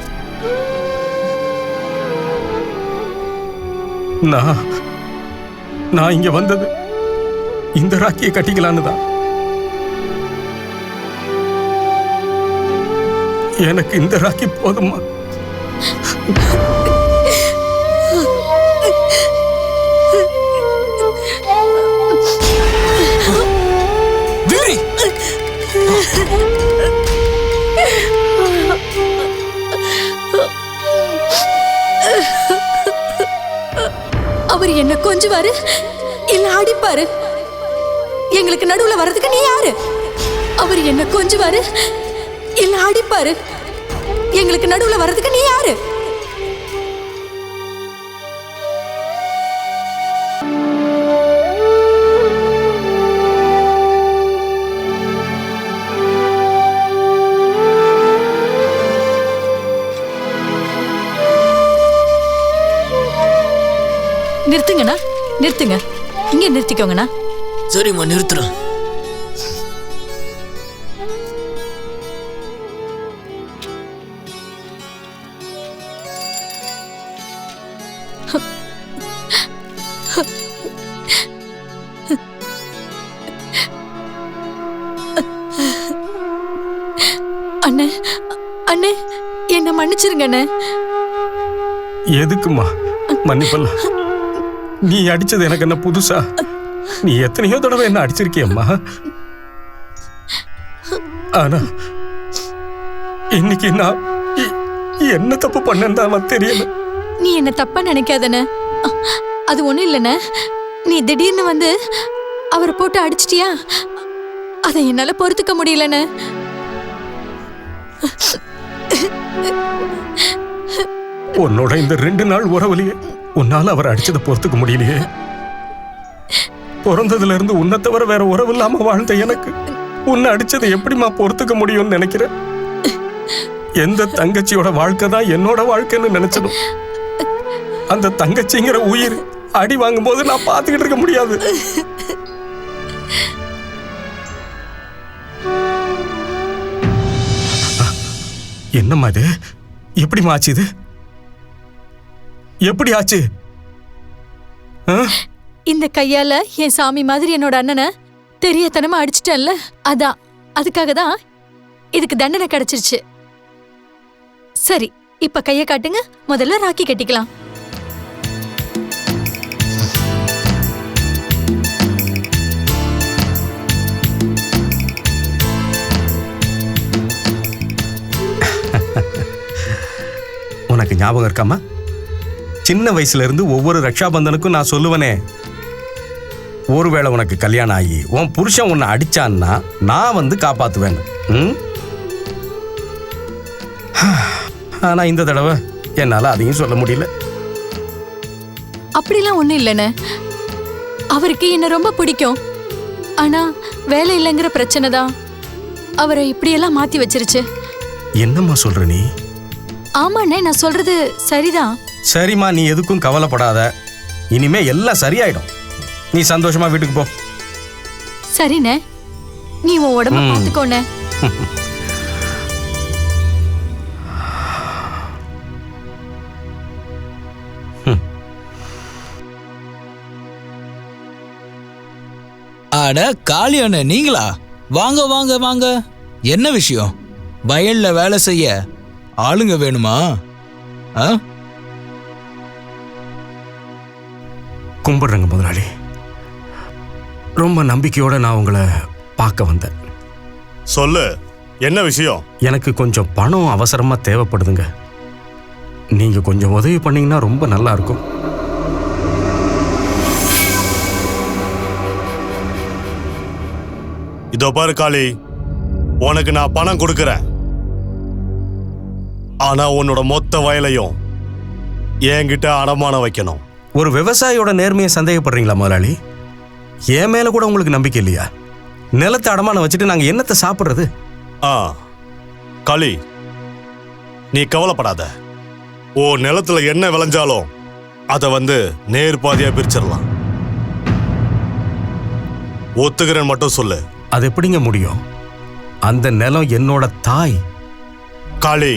நான் இங்க வந்தது இந்த ராக்கியை கட்டிக்கலான்னு தான். எனக்கு இந்த ராக்கி போதுமா? அவர் என்ன கொஞ்சுவாரு இல்ல அடிப்பாரு. எங்களுக்கு நடுவுல வர்றதுக்கு நீ யாரு? அவர் என்ன கொஞ்சுவாரு இல்ல அடிப்பாரு. எங்களுக்கு நடுவுல வர்றதுக்கு நீ யாரு? நிறுத்துங்கண்ணா, நிறுத்துங்க. இங்க நிறுத்திக்கோங்கண்ணா. சரிம்மா, நிறுத்துறேன். அண்ணே, அண்ணே, என்ன மன்னிச்சிருங்க அண்ணே. எதுக்குமா மன்னிப்பல்லாம்? நீ அடிச்சது எனக்கு என்ன புதுசா? நீ எத்தனையோ தடவை என்ன அடிச்சிருக்கியம்மா. ஆனா இன்னைக்கு நான் என்ன தப்பு பண்ணேன்னு தான் தெரியல. நீ என்ன தப்பா நினைக்காதண்ணே. அது ஒண்ணும் இல்லைண்ணே. நீ திடீர்னு வந்து அவரை போட்டு அடிச்சிட்டியா, அதை என்னால பொறுத்துக்க முடியலண்ணே. உன்னோட இந்த 2 நாள் உறவுலையே உன்னால அவர் அடிச்சதை பொறுத்துக்க முடியலையே. பிறந்ததுல இருந்து உன்னை தவிர வேற உறவு இல்லாம வாழ்ந்த எனக்கு உன்னை அடிச்சதை எப்படிமா பொறுத்துக்க முடியும்னு நினைக்கிறேன். எந்த தங்கச்சியோட வாழ்க்கை தான் என்னோட வாழ்க்கைன்னு நினைச்சதும் அந்த தங்கச்சிங்கிற உயிர் அடி வாங்கும் போது நான் பார்த்துக்கிட்டு இருக்க முடியாது. என்னம்மா இது? எப்படிமா ஆச்சு இது? எப்படி ஆச்சு? இந்த கையால என் சாமி மாதிரி என்னோட அண்ணனை தெரியத்தனமா அடிச்சிட்டேன்ல, அதான் அதுக்காக தான் இதுக்கு தண்டனை கிடைச்சிருச்சு. சரி, இப்ப கைய காட்டுங்க. முதல்ல ராக்கி கட்டிக்கலாம். உனக்கு ஞாபகம் இருக்காமா? சின்ன வயசுல இருந்து ஒவ்வொரு ரக்ஷாபந்தனுக்கும் நான் சொல்லுவனே, ஒருவேளை உனக்கு கல்யாணம் ஆகி உன் புருஷன் உன்னை அடிச்சான்னா நான் வந்து காப்பாத்துவேன். ஆனா இந்த தடவை என்னால அதையும் சொல்ல முடியல. அப்படிலாம் ஒண்ணும் இல்லைண்ணே. அவருக்கு என்ன ரொம்ப பிடிக்கும். ஆனா வேலை இல்லைங்கிற பிரச்சனை தான் அவரை இப்படியெல்லாம் மாத்தி வச்சிருச்சு. என்னம்மா சொல்ற நீ? ஆமாண்ணே, நான் சொல்றது சரிதான். சரிம்மா, நீ எதுக்கும் கவலைப்படாத. இனிமே எல்லாம் சரியாயிடும். நீ சந்தோஷமா வீட்டுக்கு போ. சரிண்ணே, நீ உன் உடம்ப பார்த்துக்கோண்ணே. அட காளி அண்ணே, நீங்களா? வாங்க வாங்க வாங்க. என்ன விஷயம்? வயல்ல வேலை செய்ய ஆளுங்க வேணுமா? கும்பிடுறேங்க முதலாளி. ரொம்ப நம்பிக்கையோட நான் உங்களை பார்க்க வந்தேன். சொல்லு, என்ன விஷயம்? எனக்கு கொஞ்சம் பணம் அவசரமா தேவைப்படுதுங்க. நீங்க கொஞ்சம் உதவி பண்ணீங்கன்னா ரொம்ப நல்லா இருக்கும். இதோ பாரு காளி, உனக்கு நான் பணம் கொடுக்கறேன். ஆனா உன்னோட மொத்த வயலையும் என்கிட்ட அடமானம் வைக்கணும். ஒரு விவசாயியோட நேர்மையை சந்தேகப்படுறீங்களா முதலாளி? என் மேல கூட உங்களுக்கு நம்பிக்கை இல்லையா? நிலத்தை அடமானம் வச்சுட்டு நாங்க என்னத்தை சாப்பிடுறது? காளி, நீ கவலைப்படாத. ஓ நிலத்துல என்ன விளைஞ்சாலும் அதை நேர் பாதியா பிரிச்சிடலாம். ஒத்துக்கிறேன் மட்டும் சொல்லு. அது எப்படிங்க முடியும்? அந்த நிலம் என்னோட தாய். காளி,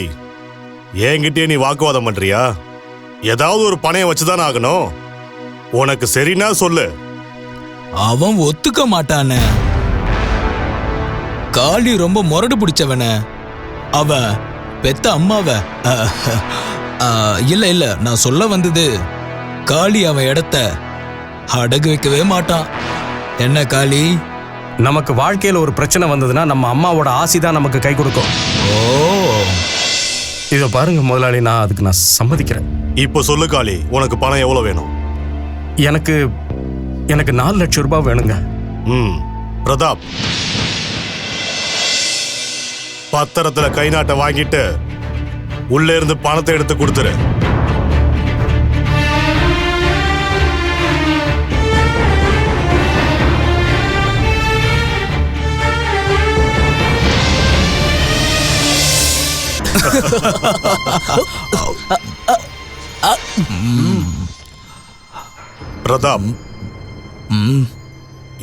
என்கிட்டயே நீ வாக்குவாதம் பண்றியா? ஏதாவது ஒரு பணையம் வச்சுதானே ஆகணும். உனக்கு சரினா சொல்லு. அவன் ஒத்துக்க மாட்டானே. காளி ரொம்ப முரடு பிடிச்சவன. அவ பெத்த அம்மாவ இல்ல நான் சொல்ல வந்தது, காளி அவன் இடத்த அடகு வைக்கவே மாட்டான். என்ன காளி? நமக்கு வாழ்க்கையில ஒரு பிரச்சனை வந்ததுன்னா நம்ம அம்மாவோட ஆசைதான் நமக்கு கை கொடுக்கும். ஓ, இதை பாருங்க முதலாளி, அதுக்கு நான் சம்மதிக்கிறேன். இப்போ சொல்லு காளி, உனக்கு பணம் எவ்வளவு வேணும்? எனக்கு 4 லட்சம் ரூபாய் வேணுங்க. பிரதாப், பத்திரத்துல கை நாட்டை வாங்கிட்டு உள்ளே இருந்து பணத்தை எடுத்து கொடுத்துரு. பிரதாப்,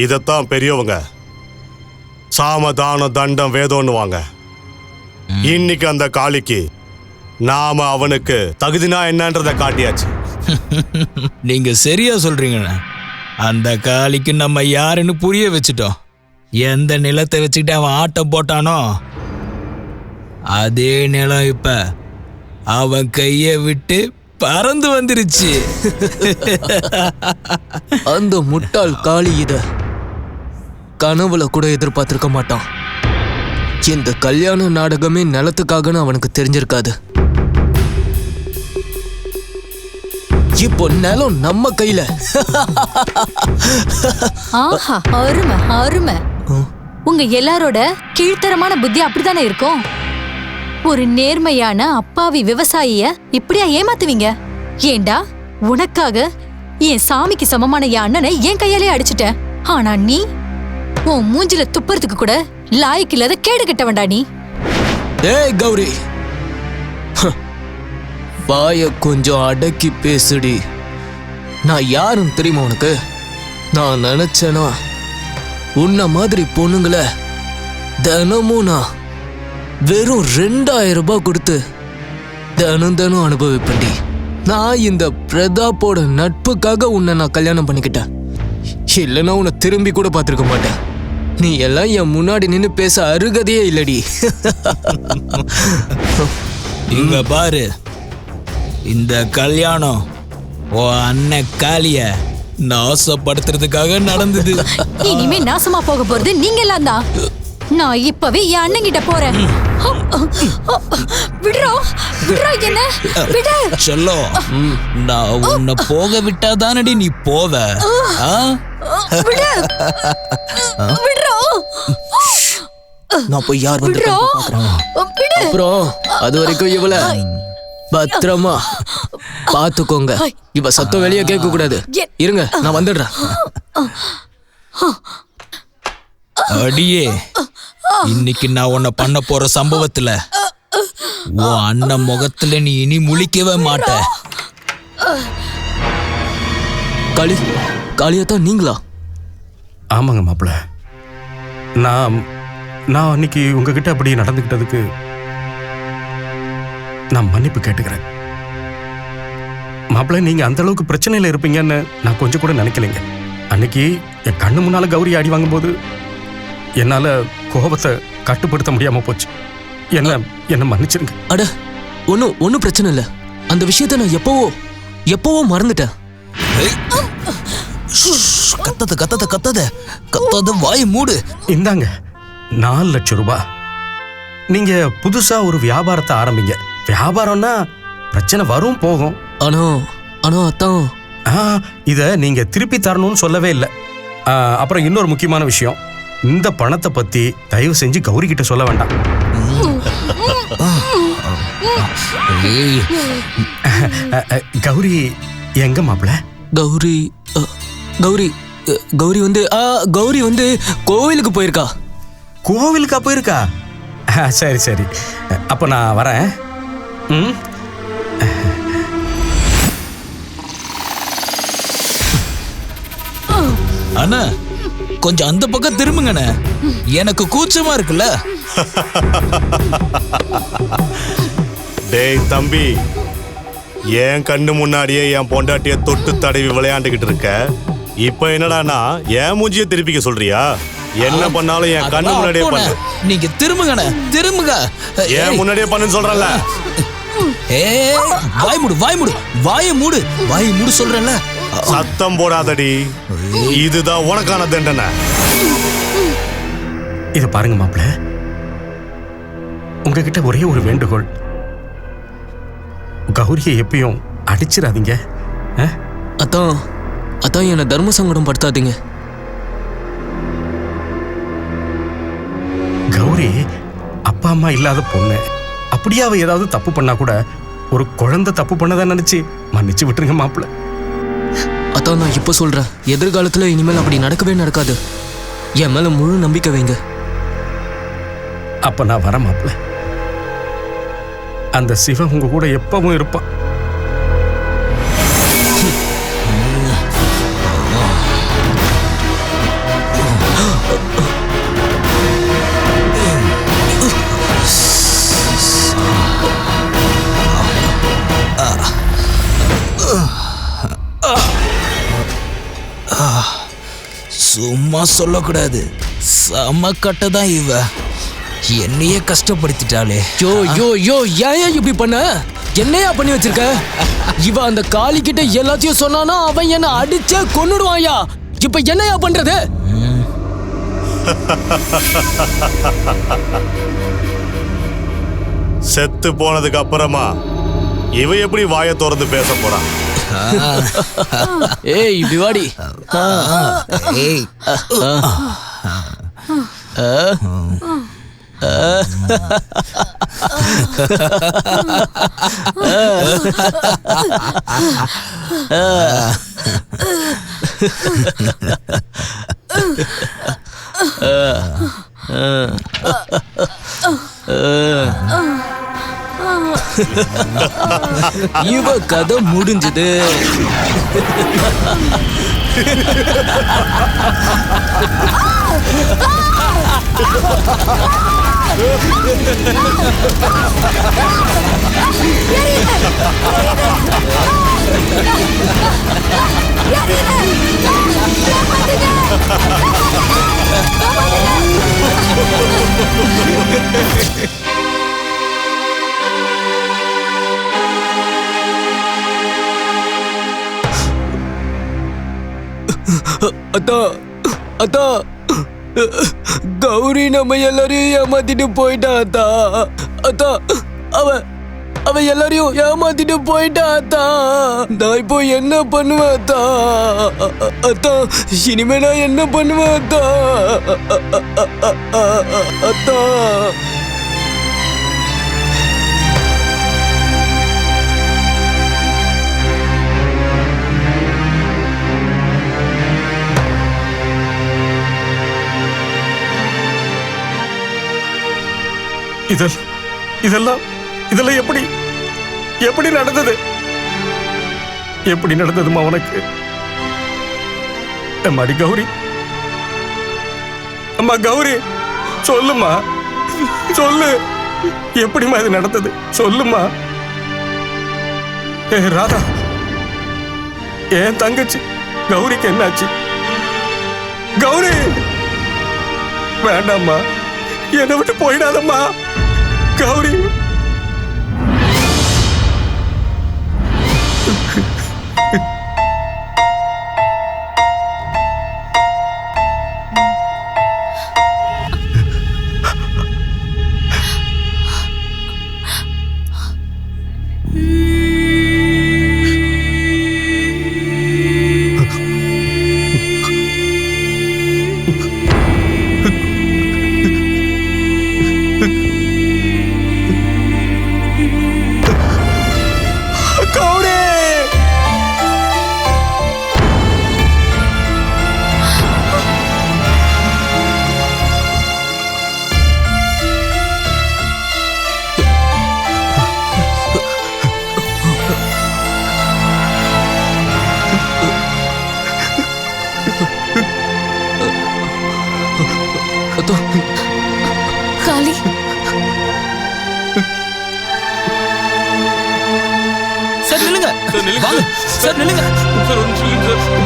இதத்தான் பெரியவங்க சாமதான தண்டம் வேதம்னுவாங்க. இன்னைக்கு அந்த காளிக்கு நாம அவனுக்கு தகுதினா என்னன்றத காட்டியாச்சு. நீங்க சரியா சொல்றீங்க. அந்த காளிக்கு நம்ம யாருன்னு புரிய வச்சுட்டோம். எந்த நிலத்தை வச்சுக்கிட்டு அவன் ஆட்டம் போட்டானோ அதே நிலம் இப்ப அவன் கைய விட்டு பறந்து வந்துருச்சு. அந்த முட்டாள் காளி இத கனவுல கூட எதிர்பார்த்திருக்க மாட்டான். இந்த கல்யாண நாடகமே நிலத்துக்காகன்னு அவனுக்கு தெரிஞ்சிருக்காது. இப்போ நிலம் நம்ம கையில. ஆஹா, அருமை அருமை. உங்க எல்லாரோட கீழ்த்தரமான புத்தி அப்படித்தானே இருக்கும். ஒரு நேர்மையான அப்பாவி விவசாயிய இப்படியா ஏமாத்துவீங்க? ஏண்டா, உனக்காக என் சாமிக்கு சமமான என் அண்ணனை என் கையாலே அடிச்சுட்டேன். ஆனா நீ உன் மூஞ்சில துப்புறதுக்கு கூட லாய்க்கு இல்லாத கேடு கட்டவண்டா நீ. ஏய் கௌரி, வாய கொஞ்சம் அடக்கி பேசுடி. நான் யாருன்னு தெரியுமா உனக்கு? நான் நினைச்சேனா உன்ன மாதிரி பொண்ணுங்களை தினமும் நான் வெறும் 2000 ரூபாய் கொடுத்து தினம் அனுபவிப்பேன்டி. நான் இந்த பிரதாப்போட நட்புக்காக உன்னை நான் கல்யாணம் பண்ணிக்கிட்டேன். இல்லைன்னா உன்னை திரும்பி கூட பார்த்துருக்க மாட்டேன். நீ எல்லாம் என் முன்னாடி நின்று பேச அருகதையே இல்லடி. இங்க பாரு, இந்த கல்யாணம் ஓ அண்ணன் காளிய நாசப்படுத்துறதுக்காக நடந்தது. இனிமே நாசமா போக போறது நீங்க எல்லாம் தான். நான் இப்பவே என் அண்ணன் கிட்ட போறேன். விடுறா விடுறா, என்ன விடு. சொல்லோ, நான் உன்னை போக விட்டாதானடி நீ போவ. விடு விடுறா. நான் போய் யார் வந்து அப்புறம் அது வரைக்கும் இவள பத்திரமா பாத்துக்கோங்க. இவ சத்தம் வெளியே கேட்க கூடாது. இருங்க, நான் வந்துடுறேன். அடியே, இன்னைக்கு நான் உன்னை பண்ண போற சம்பவத்துல உன் அண்ணன் முகத்துல நீ இனி முழிக்கவே மாட்ட. காளியாத்தான் நீங்களா? ஆமாங்க மாப்பிள்ள. நான் அன்னைக்கு உங்ககிட்ட அப்படி நடந்துக்கிட்டதுக்கு நான் மன்னிப்பு கேட்டுக்கிறேன் மாப்பிள்ள. நீங்க அந்த அளவுக்கு பிரச்சனையில இருப்பீங்கன்னு நான் கொஞ்சம் கூட நினைக்கலைங்க. அன்னைக்கு என் கண்ணு முன்னால கௌரி அடி வாங்கும்போது என்னால கோபத்தை கட்டுப்படுத்த முடியாம போச்சு. என்ன மன்னிச்சிருங்க. அட, ஒன்னும் பிரச்சனை இல்ல. அந்த விஷயத்த நான் எப்பவோ மறந்துட்டேன். கத்தாத வாய் மூடு. இந்தாங்க 4 லட்சம் ரூபாய். நீங்க புதுசா ஒரு வியாபாரத்தை ஆரம்பிங்க. வியாபாரம்னா பிரச்சனை வரும் போகும். ஆனா அத்தான், இத நீங்க திருப்பி தரணும்னு சொல்லவே இல்லை. அப்புறம் இன்னொரு முக்கியமான விஷயம், இந்த பணத்தை பத்தி தயவு செஞ்சு கௌரி கிட்ட சொல்ல வேண்டாம். கௌரி எங்க மாப்பிள? கௌரி கௌரி கௌரி வந்து கௌரி வந்து கோவிலுக்கு போயிருக்கா. கோவிலுக்கா போயிருக்கா? சரி சரி, அப்ப நான் வரேன். அண்ணா கொஞ்சம் அந்த பக்கம் திரும்புங்கண்ணே, எனக்கு கூச்சமா இருக்குல்ல. டேய் தம்பி, என் கண்ணு முன்னாடியே என் பொண்டாட்டிய தொட்டு தடவி விளையாண்டுகிட்டு இருக்க. இப்ப என்னடானா என் மூஞ்சிய திருப்பிக்க சொல்றியா? என்ன பண்ணாலும் என் கண்ணு முன்னாடியே பண்ணு. நீங்க திரும்புங்கண்ணே, திரும்புங்க. ஏன் முன்னாடியே பண்ணுன்னு சொல்றல. வாய் மூடு, வாய் மூடு, வாயை மூடு, வாயை மூடு சொல்றல. சத்தம் போடாதடி, இதுதான் உனக்கான தண்டனை. இத பாருங்க மாப்பிள, உங்ககிட்ட ஒரே ஒரு வேண்டுகோள், கௌரியை எப்பயும் அடிச்சிடாதீங்க. அதான் அதான் என்ன தர்ம சங்கடம் படுத்தாதீங்க. கௌரி அப்பா அம்மா இல்லாத பொண்ணு. அப்படியே அவ ஏதாவது தப்பு பண்ணா கூட ஒரு குழந்தை தப்பு பண்ணதான் நினைச்சு மன்னிச்சு விட்டுருங்க மாப்பிள. அதான் நான் இப்ப சொல்றேன், எதிர்காலத்துல இனிமேல் அப்படி நடக்கவே நடக்காது. என் மேல முழு நம்பிக்கை வைங்க. அப்ப நான் வர மாப்பிள. அந்த சிவன் உங்க கூட எப்பவும் இருப்பான். சும்மா சொல்லக்கூடாது, செம கட்டதான் இவ. என்னையே கஷ்டப்படுத்திட்டாளே. யோ யோ யோ, ஏன் இப்படி பண்ண? என்னையா பண்ணி வச்சிருக்க? இவ அந்த காளி கிட்ட எல்லாத்தையும் சொன்னானா அவன் என்ன அடிச்சே கொன்னுடுவாயா. இப்ப என்னையா பண்றது? செத்து போனதுக்கு அப்புறமா இவ எப்படி வாயை திறந்து பேச போறான்? ஏய் இப்படி வாடி. இவ கதை முடிஞ்சது. அத்தா அத்தா, கௌரி நம்ம எல்லாரையும் ஏமாத்திட்டு போயிட்டா அத்தா. அத்தா அவ எல்லாரையும் ஏமாத்திட்டு போயிட்டா அத்தா. நான் இப்போ என்ன பண்ணுவேன் அத்தா? அத்தா இனிமே நான் என்ன பண்ணுவேன் அத்தா? அத்தா இதெல்லாம் இதெல்லாம் எப்படி எப்படி நடந்தது? எப்படி நடந்ததுமா உனக்கு? அம்மாடி கௌரி, அம்மா கௌரி, சொல்லுமா, சொல்லு, எப்படிமா இது நடந்தது? சொல்லுமா. ராதா, என் தங்கச்சி கௌரிக்கு என்னாச்சு? கௌரி, வேண்டாம்மா, என்னை விட்டு போயிடாதம்மா கௌரி. சார் நில்லுங்க சார், ஒரு நிமிஷம் இருங்க சார்.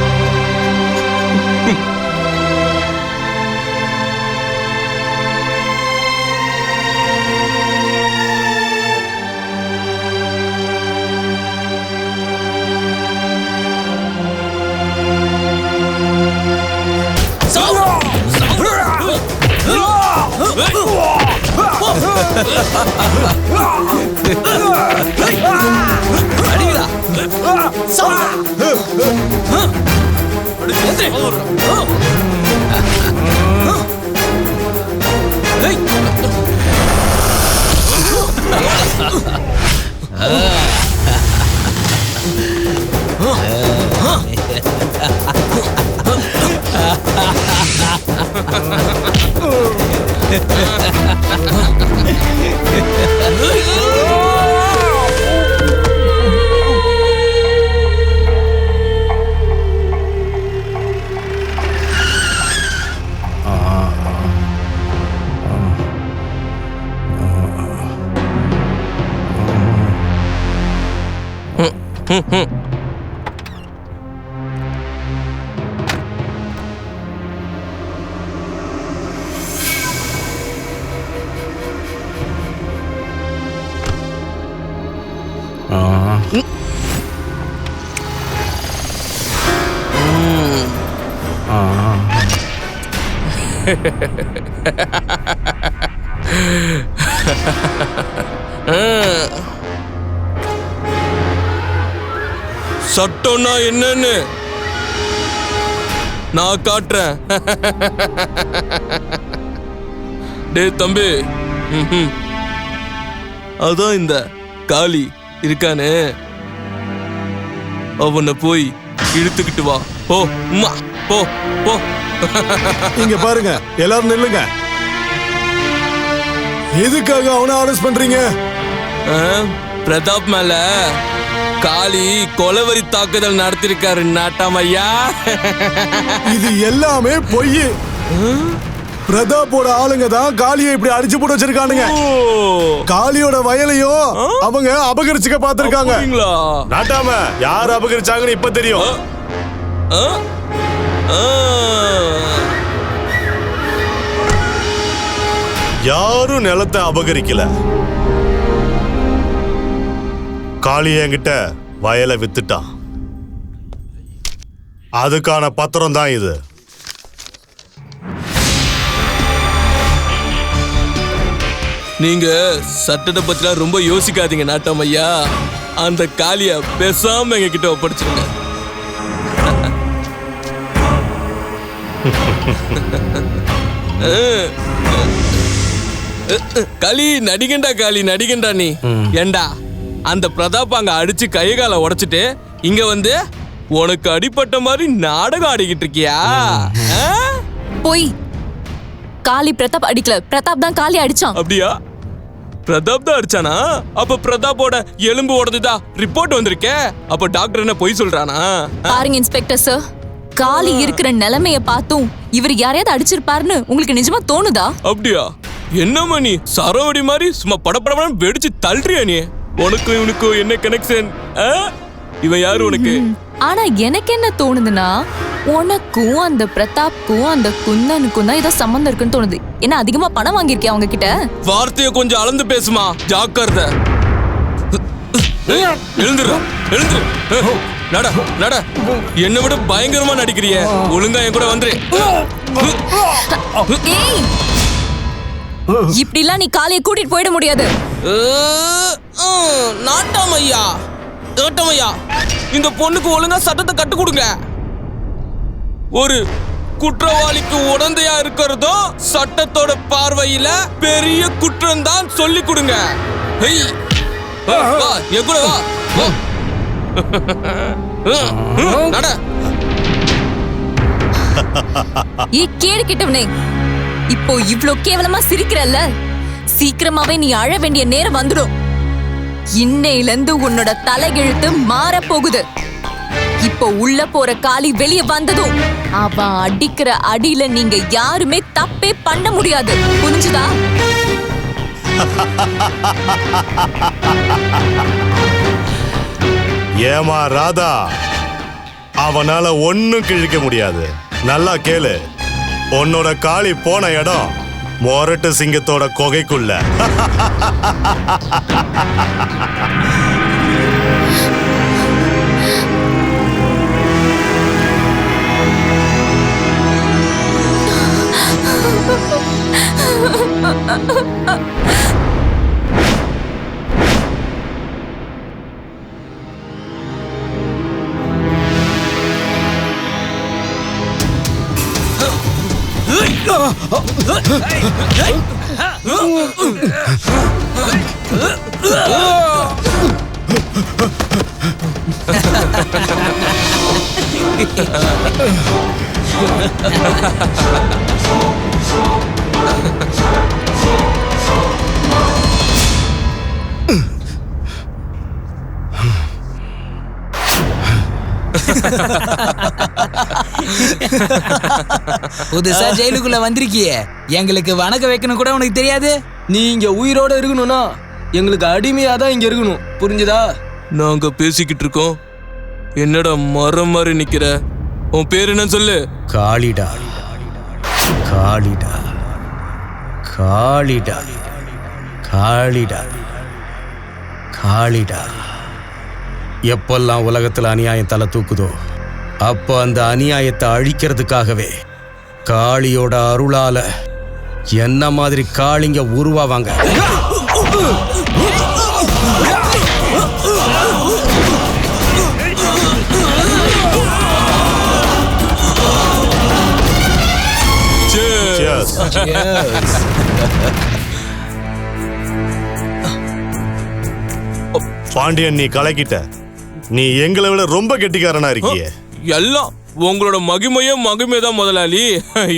அடிங்களா சட்டம்னா என்னன்னு நான் காட்டுறேன். டேய் தம்பி, அதான் இந்த காளி இருக்கானே, அவனை போய் இழுத்துக்கிட்டு வா. போ உம்மா, போ போ. இங்க பாருங்க, எல்லாரும் நில்லுங்க. எதுக்காக அவனை அரெஸ்ட் பண்றீங்க? பிரதாப் மேல காளி கொலவரி தாக்குதல் நடத்திருக்காரு நாட்டாம் ஐயா. இது எல்லாமே பொய். பிரதாப்போட ஆளுங்க தான் காளியை இப்படி அடிச்சு போட்டு வச்சிருக்கானுங்க. காளியோட வயலையும் அவங்க அபகரிச்சுக்க பாத்துருக்காங்க. நாட்டாம யார் அபகரிச்சாங்கன்னு இப்ப தெரியும். யாரும் நிலத்தை அபகரிக்கல. காளி என்கிட்ட வயலை வித்துட்டான். அதுக்கான பத்திரம் தான் இது. நீங்க சட்டத்தை பத்தில ரொம்ப யோசிக்காதீங்க நாட்டாம் ஐயா. அந்த காளிய பேசாம எங்க கிட்ட ஒப்படைச்சிருங்க. காளி நடிகண்டா, காளி நடிகண்டா. நீ ஏண்டா அந்த பிரதாப் அங்க அடிச்சு கைகால உடைச்சிட்டு இங்க வந்து உனக்கு அடிப்பட்ட மாதிரி நாடகம் ஆடிக்கிட்டு இருக்கியா? போய் காளி பிரதாப் அடிக்கல, பிரதாப் தான் காளி அடிச்சான். அப்படியா? பிரதாப் தான் அடிச்சானா? அப்ப பிரதாப்போட எலும்பு உடைஞ்சதா ரிப்போர்ட் வந்திருக்கே. அப்ப டாக்டர் என்ன பொய் சொல்றானா? பாருங்க இன்ஸ்பெக்டர் சார், காளி இருக்கிற நிலைமைய பார்த்தும் இவர் யாரையாவது அடிச்சிருப்பாருன்னு உங்களுக்கு நிஜமா தோணுதா? அப்படியா? என்னம்மா நீ சரவடி மாதிரி சும்மா படப்படன்னு வெடிச்சு தள்ளுறியா நீ? உனக்கு இவனுக்கு என்ன கனெக்ஷன்? இவன் யாரு உனக்கு? ஆனா எனக்கு என்ன தோணுதுன்னா, உனக்கும் அந்த பிரதாப்க்கும் அந்த குந்தனுக்கும் தான் ஏதோ சம்பந்தம் இருக்குன்னு தோணுது. என்ன அதிகமா பணம் வாங்கியிருக்கியா அவங்க கிட்ட? வார்த்தையை கொஞ்சம் அளந்து பேசுமா, ஜாக்கிரதை. எழுந்துரு எழுந்துரு, நட நட. என்னை விட பயங்கரமா நடிக்கிறிய. ஒழுங்கா என் கூட வந்துரு. இப்படிலாம் நீ காளியை கூட்டிட்டு போயிட முடியாது. நாட்டாம் ஐயா, நாட்டாம் ஐயா, இந்த பொண்ணுக்கு ஒழுங்கா சட்டத்தை கட்டு கொடுங்க. ஒரு குற்றவாளிக்கு உடந்தையா இருக்கிறதோ சட்டத்தோட பார்வையில பெரிய குற்றம் தான் சொல்லி கொடுங்க. வா என் கூட வா. நட. கேடு கிட்டவனே, இப்போ இவ்ளோ கேவலமா சிரிக்கிறல்ல, சீக்கிரமாவே நீ அழ வேண்டிய நேரம் வந்துடும். இன்னையில இருந்து உன்னோட தலையெழுத்து மாற போகுது. இப்போ உள்ள போற காளி வெளியே வந்ததும் அவன் அடிக்கிற அடியில நீங்க யாருமே தப்பே பண்ண முடியாது. புரிஞ்சுதா? ஏமா ராதா, அவனால ஒன்னும் கிழிக்க முடியாது. நல்லா கேளு, உன்னோட காளி போன இடம் மொரட்டு சிங்கத்தோட குகைக்குள்ள. புதுசா ஜெயிலுக்குள்ள வந்திருக்கியே, எங்களுக்கு வணக்கம் வைக்கணும் கூட உனக்கு தெரியாது. நீ இங்க உயிரோட இருக்கணும்னா எங்களுக்கு அடிமையா தான் இங்க இருக்கணும், புரிஞ்சுதா? நாங்க பேசிக்கிட்டு இருக்கோம், என்னடா மரம் மாதிரி நிக்கிற? உன் பேர் என்ன சொல்லு? காளிடா, காளிடா, காளிடா, காளிடா, காளிடா. எப்பெல்லாம் உலகத்துல அநியாயம் தலை தூக்குதோ அப்ப அந்த அநியாயத்தை அழிக்கிறதுக்காகவே காளியோட அருளால என்ன மாதிரி காளிங்க உருவாவாங்க. பாண்டியன், நீ கலக்கிட்ட. நீ எங்களை விட ரொம்ப கெட்டிக்காரனா இருக்கிய. எல்லாம் உங்களோட மகிமை தான் முதலாளி.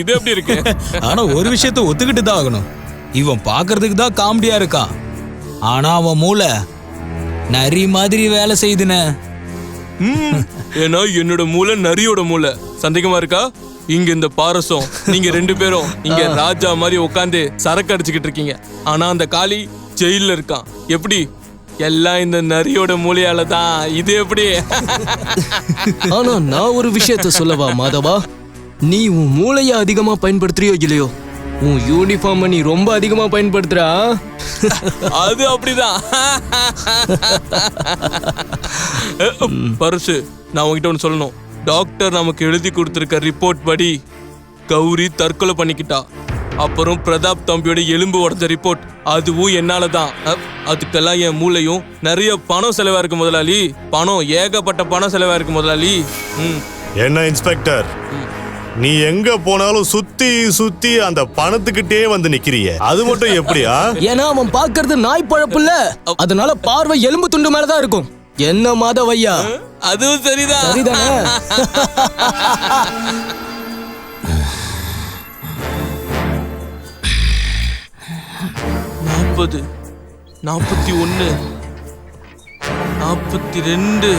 இது எப்படி இருக்கு? ஆனா ஒரு விஷயத்த ஒத்துக்கிட்டு தான் ஆகணும், இவன் பாக்குறதுக்கு தான் காமெடியா இருக்கான், ஆனா அவன் மூளை நரி மாதிரி வேலை செய்துன. ஏன்னா என்னோட மூளை நரியோட மூளை. சந்தேகமா இருக்கா? இங்க இந்த பாரசம் நீங்க 2 பேரும் இங்க ராஜா மாதிரி உட்காந்து சரக்கு அடிச்சுக்கிட்டு இருக்கீங்க, ஆனா அந்த காளி ஜெயில இருக்கான். எப்படி? எல்லாம் இந்த நரியோட மூளையால தான். இது எப்படி? ஆனா நான் ஒரு விஷயத்த சொல்லவா மாதவா, நீ உன் மூளைய அதிகமா பயன்படுத்துறியோ இல்லையோ, உன் யூனிஃபார்ம் நீ ரொம்ப அதிகமா பயன்படுத்துறா. அது அப்படிதான். பரசு, நான் உங்ககிட்ட ஒன்று சொல்லணும். டாக்டர் நமக்கு எழுதி கொடுத்திருக்க ரிப்போர்ட் படி கௌரி தற்கொலை பண்ணிக்கிட்டா. அப்புறம் பிரதாப் தம்பியோட எலும்பு உடஞ்ச ரிப்போர்ட், அதுவும் என்னால தான். அதுக்கெல்லாம் என் மூளையும் நிறைய பணம் செலவா இருக்கு முதலாளி. பணம், ஏகப்பட்ட பணம் செலவா இருக்கு முதலாளி. என்ன இன்ஸ்பெக்டர், நீ எங்க போனாலும் சுத்தி சுத்தி அந்த பணத்துக்கிட்டே வந்து நிக்கிறிய, அது மட்டும் எப்படியா? ஏன்னா அவன் பாக்குறது நாய் பழப்பு இல்ல, அதனால பார்வை எலும்பு துண்டு மேலதான் இருக்கும். என்ன மாதவையா? அதுவும் சரிதான். சரிதானே? 40, 41, 42,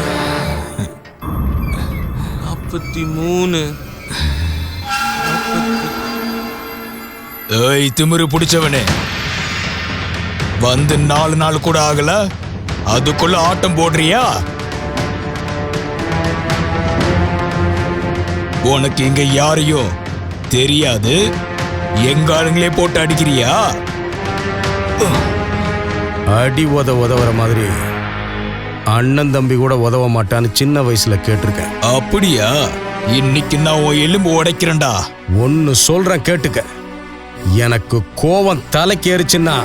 43. ஏய் திமிரு பிடிச்சவனே, வந்து 4 நாள் கூட ஆகல, அதுக்குள்ள ஆட்டம் போடுறியா? உனக்கு இங்க யாரையும் தெரியாது, எங்க ஆளுங்களே போட்டு அடிக்கிறியா? அடி உதவுற மாதிரி அண்ணன் தம்பி கூட உதவ மாட்டான்னு சின்ன வயசுல கேட்டிருக்கேன். அப்படியா? இன்னைக்கு நான் உன் எலும்பு உடைக்கிறேன்டா. ஒன்னு சொல்றேன் கேட்டுக்க, எனக்கு கோவம் தலைக்கு ஏறிச்சுன்னா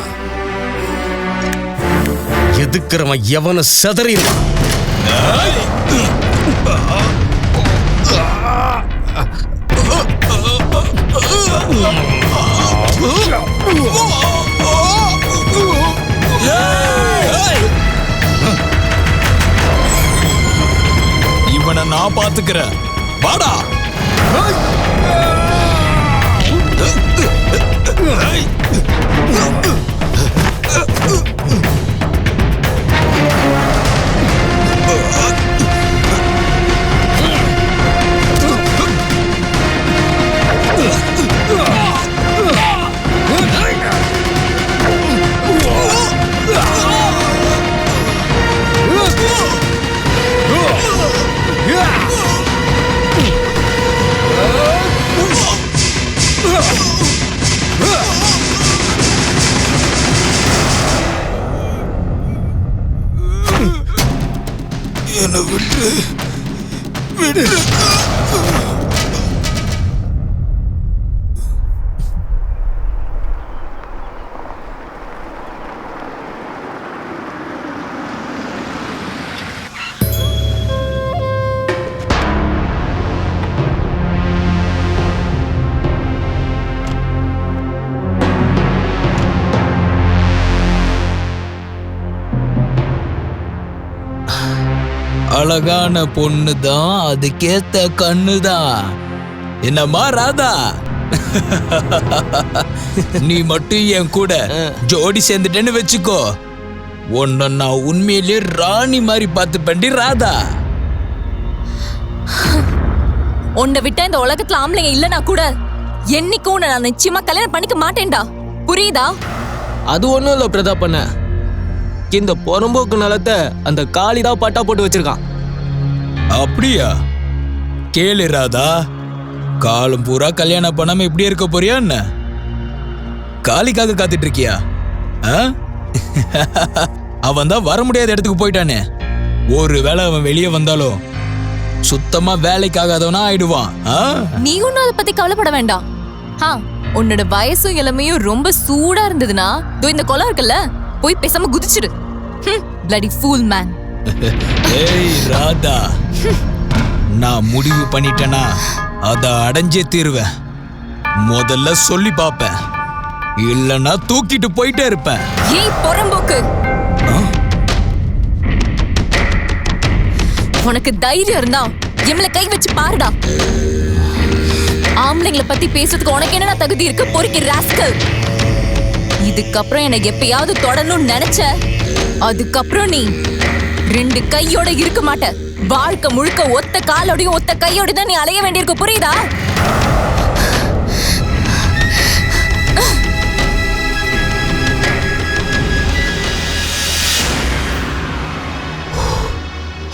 எதுக்குறவன் எவனு செதறிடுவான். இவனை நான் பாத்துக்கிறேன், வாடா. என்னை விட்டு விடு. அழகான பொண்ணுதான், அதுக்கேத்த கண்ணுதான். என்னம்மா ராதா, நீ மட்டும் என் கூட ஜோடி சேர்ந்துட்டேன்னு வச்சுக்கோ, உன்னை நான் உண்மையிலேயே ராணி மாதிரி பார்த்து பண்ணி ராதா. உன்னை விட்டா இந்த உலகத்துல ஆம்பளைங்க இல்லனா கூட என்னைக்கும் நான் நிச்சயமா கல்யாணம் பண்ணிக்க மாட்டேன்டா, புரியுதா? அது ஒண்ணும் இல்ல பிரதாப் பண்ண, இந்த புறம்போக்கு நிலத்தை அந்த காளிதான் பட்டா போட்டு வச்சிருக்கான். அப்படியா? கேளு ராதா, காலம் பூரா கல்யாணம் பண்ணாம இப்படி இருக்க போறியா என்ன? காளிக்காக காத்துட்டு இருக்கியா? அவன் தான் வர முடியாத இடத்துக்கு போயிட்டானே. ஒருவேளை அவன் வெளியே வந்தாலும் சுத்தமா வேலைக்காகாதவனா ஆயிடுவான். நீ ஒன்னும் அதை பத்தி கவலைப்பட வேண்டாம். உன்னோட வயசும் இளமையும் ரொம்ப சூடா இருந்ததுன்னா இந்த குளம் இருக்குல்ல, போய் பேசாம குதிச்சிடு. bloody fool man. ஏய் ராதா, நான் முடிவு பண்ணிட்டேனா அத அடைஞ்சே தீருவேன். முதல்ல சொல்லி பாப்பேன், இல்லன்னா தூக்கிட்டு போயிட்டே இருப்பேன். ஏய் புறம்போக்கு, உனக்கு தைரியம் இருந்தா எம்மல கை வச்சு பாருடா. ஆம்பளைங்களை பத்தி பேசுறதுக்கு உனக்கு என்ன தகுதி இருக்கு பொறுக்கி ராஸ்கல்? இதுக்கப்புறம் எனக்கு எப்பயாவது தொடரணும்னு நினைச்ச, அதுக்கப்புறம் நீ 2 கையோட இருக்க மாட்ட. வாழ்க்கை முழுக்க ஒத்த காலோடையும் ஒத்த கையோட தான் நீ அலைய வேண்டியிருக்க, புரியுதா?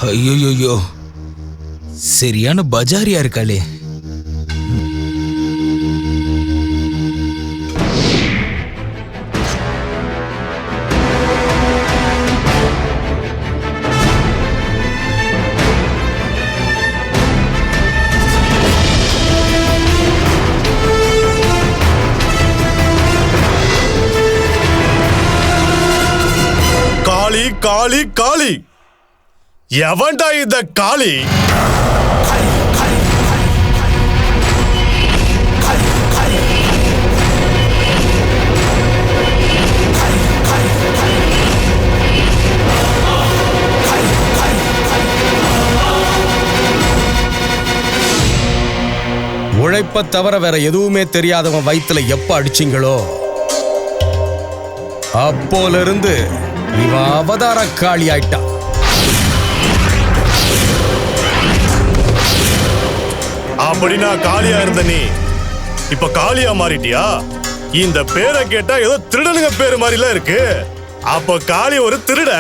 ஐயோ, சரியான பஜாரியா இருக்காளே. காளி காளி காளி, எவன்டா இந்த காளி? உழைப்ப தவிர வேற எதுவுமே தெரியாதவன் வயித்துல எப்ப அடிச்சிங்களோ அப்போல இருந்து இவன் அவதார காளி ஆயிட்டான். அப்படின்னா காளியா இருந்த நீ இப்ப காளியா மாறிட்டியா? இந்த பேரை கேட்டா ஏதோ திருடனுங்க பேரு மாதிரிலாம் இருக்கு. அப்ப காளி ஒரு திருட.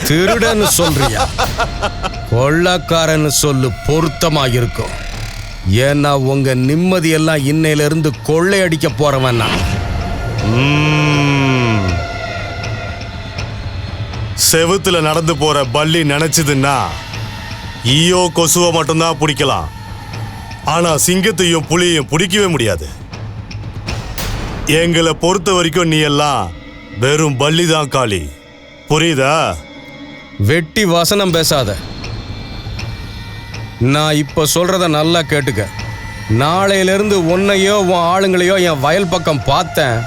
திருடன்னு சொல்றியா? கொள்ளக்காரன்னு சொல்லு, பொருத்தமா இருக்கும். ஏன்னா உங்க நிம்மதி எல்லாம் இன்னையில இருந்து கொள்ளையடிக்க போறவன் நான். செவுத்துல நடந்து போற பள்ளி நினைச்சதுன்னா ஈயோ கொசுவை மட்டும்தான் பிடிக்கலாம். ஆனா சிங்கத்தையும் புலியையும் பிடிக்கவே முடியாது. எங்களை பொறுத்த வரைக்கும் நீ எல்லாம் வெறும் பள்ளி தான் காளி, புரியுதா? வெட்டி வசனம் பேசாத. நான் இப்ப சொல்றத நல்லா கேட்டுக்க. நாளையிலிருந்து உன்னையோ உன் ஆளுங்களையோ என் வயல் பக்கம் பார்த்தேன்,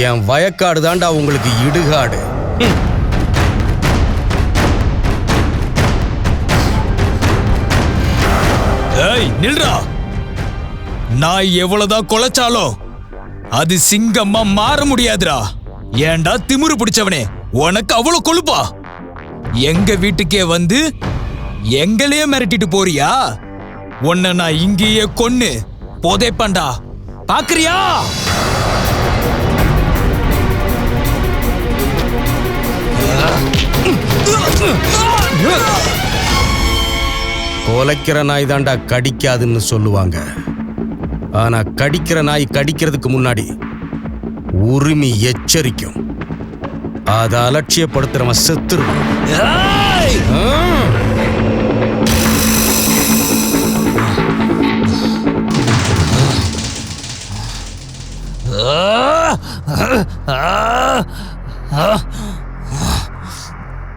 என் வயக்காடு தாண்டா உங்களுக்கு இடுகாடு. ஏய் நில்றா, நான் எவ்வளவுதான் கொலைச்சாலும் அது சிங்கம்மா மாற முடியாதுடா. ஏன்டா திமிரு பிடிச்சவனே, உனக்கு அவ்வளவு கொழுப்பா? எங்க வீட்டுக்கே வந்து எங்களையே மிரட்டிட்டு போறியா? உன்னை நான் இங்கேயே கொன்னு போதைப்பண்டா, பாக்குறியா? கொலைக்கிற நாய் தாண்டா கடிக்காதுன்னு சொல்லுவாங்க. ஆனா கடிக்கிற நாய் கடிக்கிறதுக்கு முன்னாடி உரிமை எச்சரிக்கும். அதை அலட்சியப்படுத்துறவன் செத்துருவான்.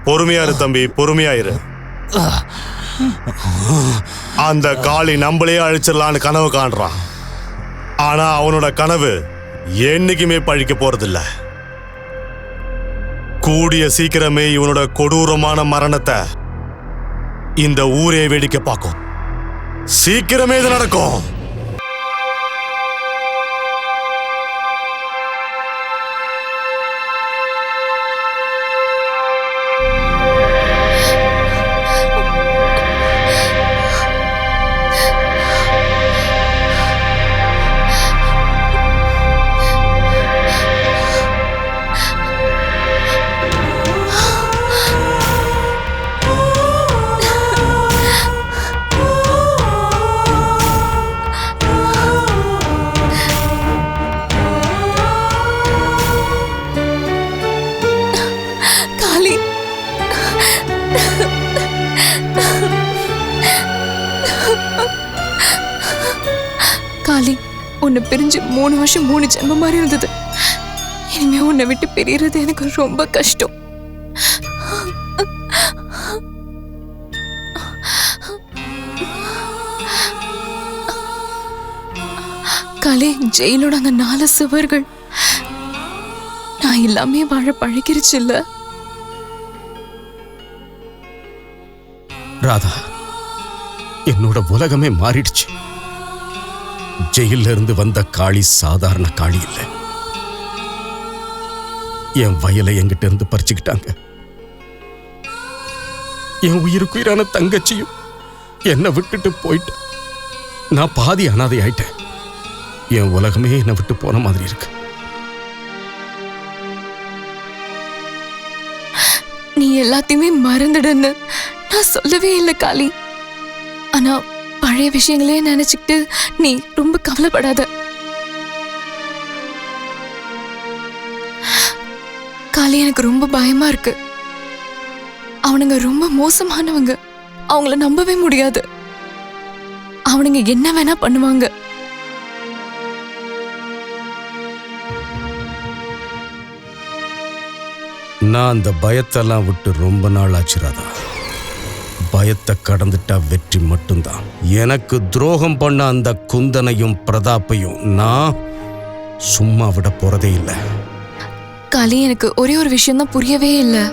பொறுமையாரு தம்பி, பொறுமையாயிரு. அந்த காளி நம்மளே அழிச்சிடலான்னு கனவு காண்றான். ஆனா அவனோட கனவு என்னைக்குமே பழிக்க போறதில்ல. கூடிய சீக்கிரமே இவனோட கொடூரமான மரணத்தை இந்த ஊரே வேடிக்கை பார்க்கும். சீக்கிரமே இது நடக்கும். காளி, உன்னை பிரிஞ்சு 3 வருஷம் 3 ஜென்மம் மாதிரி இருந்தது. இனிமே உன்னை விட்டு பிரியறது எனக்கு ரொம்ப கஷ்டம். காளி, ஜெயிலோட அந்த 4 சுவர்கள் நான் எல்லாமே வாழ பழகிருச்சு இல்ல? ராதா, என்னோட உலகமே மாறிடுச்சு. ஜெயில இருந்து வந்த காளி சாதாரண காளி இல்ல. என் வயலை என்கிட்ட இருந்து பறிச்சுக்கிட்டாங்க. என் உயிருக்குயிரான தங்கச்சியும் என்னை விட்டுட்டு போயிட்டு நான் பாதி அனாதை ஆயிட்டேன். என் உலகமே என்னை விட்டு போன மாதிரி இருக்கு. நீ எல்லாத்தையுமே மறந்துடுன்னு நான் சொல்லவே இல்லை காளி. ஆனா பழைய விஷயங்களே நினைச்சுக்கிட்டு நீ ரொம்ப கவலைப்படாத. காளி, எனக்கு ரொம்ப பயமா இருக்கு. அவனுங்க ரொம்ப மோசமானவங்க. அவங்கள நம்பவே முடியாது. அவனுங்க என்ன வேணா பண்ணுவாங்க. நான் அந்த பயத்தெல்லாம் விட்டு ரொம்ப நாள் ஆச்சுராதா. பயத்தை கடந்துட்டா வெற்றி மட்டும்தான். எனக்கு துரோகம் பண்ண அந்த குந்தனையும் பிரதாப்பையும் நான் சும்மா விட போறதே இல்லை. காளி, எனக்கு ஒரே ஒரு விஷயம் தான் புரியவே இல்லை.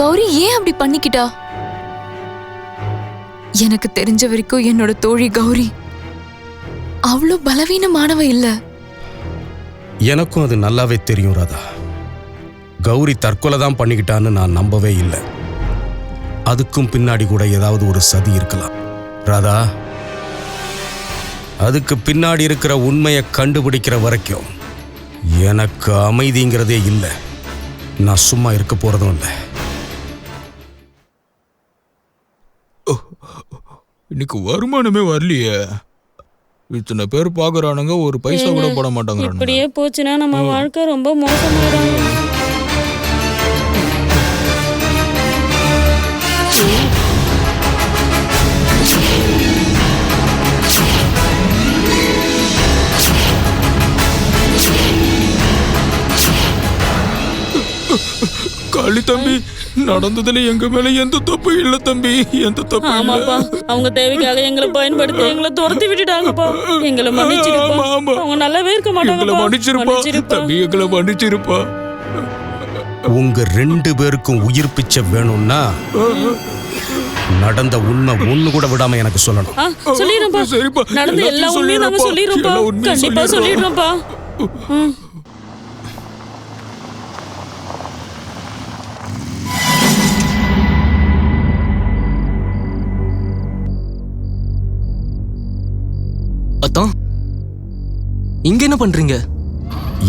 கௌரி ஏன் அப்படி பண்ணிக்கிட்டா? எனக்கு தெரிஞ்ச வரைக்கும் என்னோட தோழி கௌரி அவ்வளோ பலவீனமானவ இல்ல. எனக்கும் அது நல்லாவே தெரியும் ராதா. கௌரி தற்கொலை தான் பண்ணிக்கிட்டான்னு நான் நம்பவே இல்லை. அதுக்கும் பின்னாடி கூட ஏதாவது ஒரு சதி இருக்கலாம் ராதா. அதுக்கு பின்னாடி இருக்கிற உண்மையை கண்டுபிடிக்கிற வரைக்கும் எனக்கு அமைதிங்கிறதே இல்லை. நான் சும்மா இருக்க போறதும் இல்லை. இன்னைக்கு வருமானமே வரலையே. இத்தனை பேர் பாக்குறானுங்க, ஒரு பைசா கூட போட மாட்டாங்க. இப்படியே போச்சுன்னா நம்ம வாழ்க்கை ரொம்ப மோசமாயிடும். காளி தம்பி, நடந்ததுல எங்க மேல எந்த தப்பு இல்ல தம்பி, எந்த தப்பு. ஆமாப்பா, அவங்க தேவைக்காக எங்களை பயன்படுத்தி எங்களை துரத்தி விட்டுட்டாங்கப்பா. எங்களை மன்னிச்சிருப்பா. அவங்க நல்லாவே இருக்க மாட்டாங்க. மன்னிச்சிருப்பா தம்பி, எங்களை மன்னிச்சிருப்பா. உங்க 2 பேருக்கும் உயிர் பிச்சை வேணும்னா நடந்த உண்மை ஒண்ணு கூட விடாம எனக்கு சொல்லணும். சொல்லிடுறோம்ப்பா. நடந்த எல்லா உண்மையும் நாங்க சொல்லிடுறோம்ப்பா. கண்டிப்பா சொல்லிடுறோம்ப்பா. அத்தான், இங்க என்ன பண்றீங்க?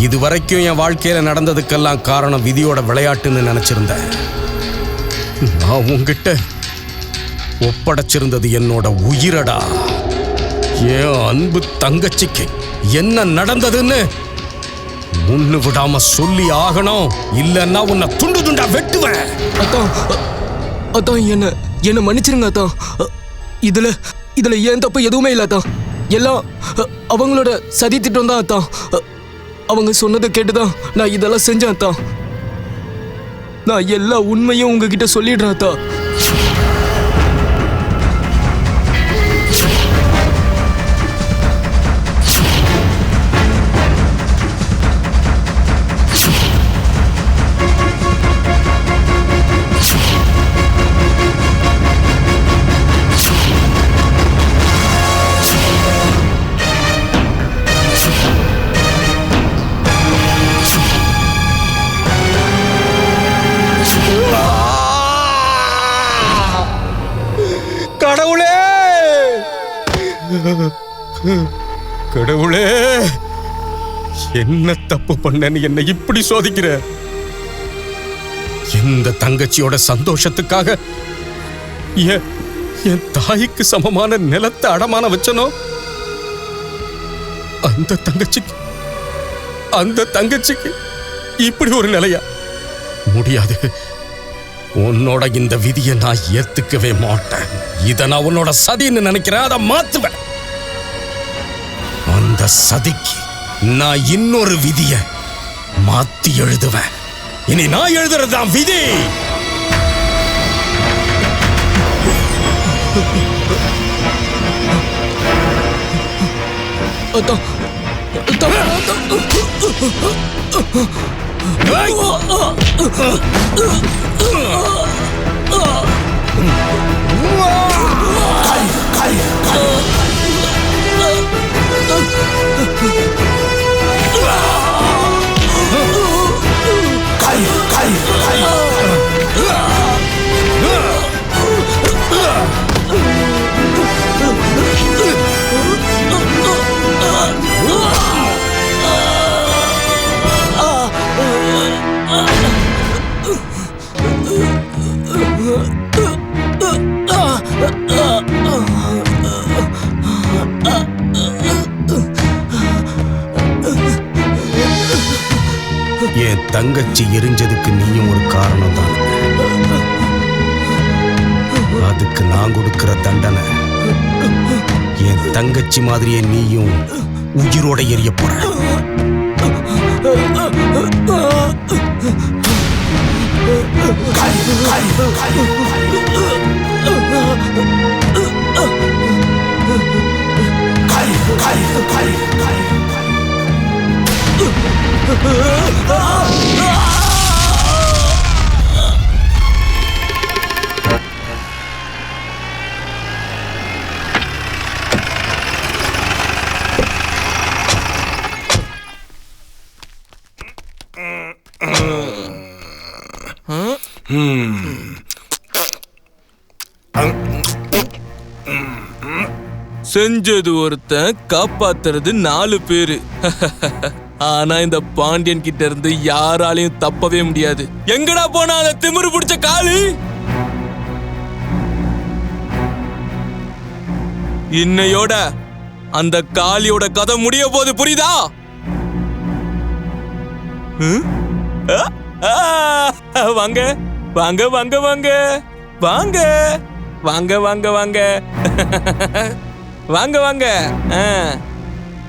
இது வரைக்கும் என் வாழ்க்கையில நடந்ததுக்கெல்லாம் காரணம் விதியோட விளையாட்டுன்னு நினைச்சிருந்தேன். நான் உங்ககிட்ட ஒப்படைச்சிருந்தது என்னோட உயிரடா. என் அன்பு தங்கச்சிக்கு என்ன நடந்ததுன்னு முன்னு விடாம சொல்லி ஆகணும். இல்லன்னா உன்னை துண்டு துண்டா வெட்டுவேன். அதான் அதான் என்ன மன்னிச்சிருங்க அதான். இதுல ஏன் தப்பு எதுவுமே இல்லை அதான். எல்லாம் அவங்களோட சதி திட்டம் தான் அதான். அவங்க சொன்னதை கேட்டுதான் நான் இதெல்லாம் செஞ்சேன் அதான். நான் எல்லா உண்மையும் உங்ககிட்ட சொல்லிடுறேன் அதான். கடவுளே, கடவுளே, என்ன தப்பு பண்ணேன்னு என்னை இப்படி சோதிக்கிற? இந்த தங்கச்சியோட சந்தோஷத்துக்காக என் தாய்க்கு சமமான நிலத்தை அடமான வச்சனோ அந்த தங்கச்சிக்கு இப்படி ஒரு நிலையா? முடியாது. உன்னோட இந்த விதியை நான் ஏத்துக்கவே மாட்டேன். இத நான் உன்னோட சதின்னு நினைக்கிறேன். அதை மாத்துவேன். அந்த சதிக்கு நான் இன்னொரு விதியை மாத்தி எழுதுவேன். இனி நான் எழுதுறதுதான் விதி. என் தங்கச்சி எரிஞ்சதுக்கு நீயும் ஒரு காரணம் தான். அதுக்கு நான் கொடுக்கிற தண்டனை என் தங்கச்சி மாதிரியே நீயும் உயிரோட எரிய போற. செஞ்சது ஒருத்தன், காப்பாத்துறது 4 பேரு. ஆனா இந்த பாண்டியன் கிட்ட இருந்து யாராலையும் தப்பவே முடியாது. எங்கடா போனா அந்த திமிரு பிடிச்ச காளி? இன்னையோட அந்த காளியோட கதை முடிய போது, புரியுதா? வாங்க வாங்க வாங்க வாங்க வாங்க வாங்க வாங்க வாங்க வாங்க வாங்க.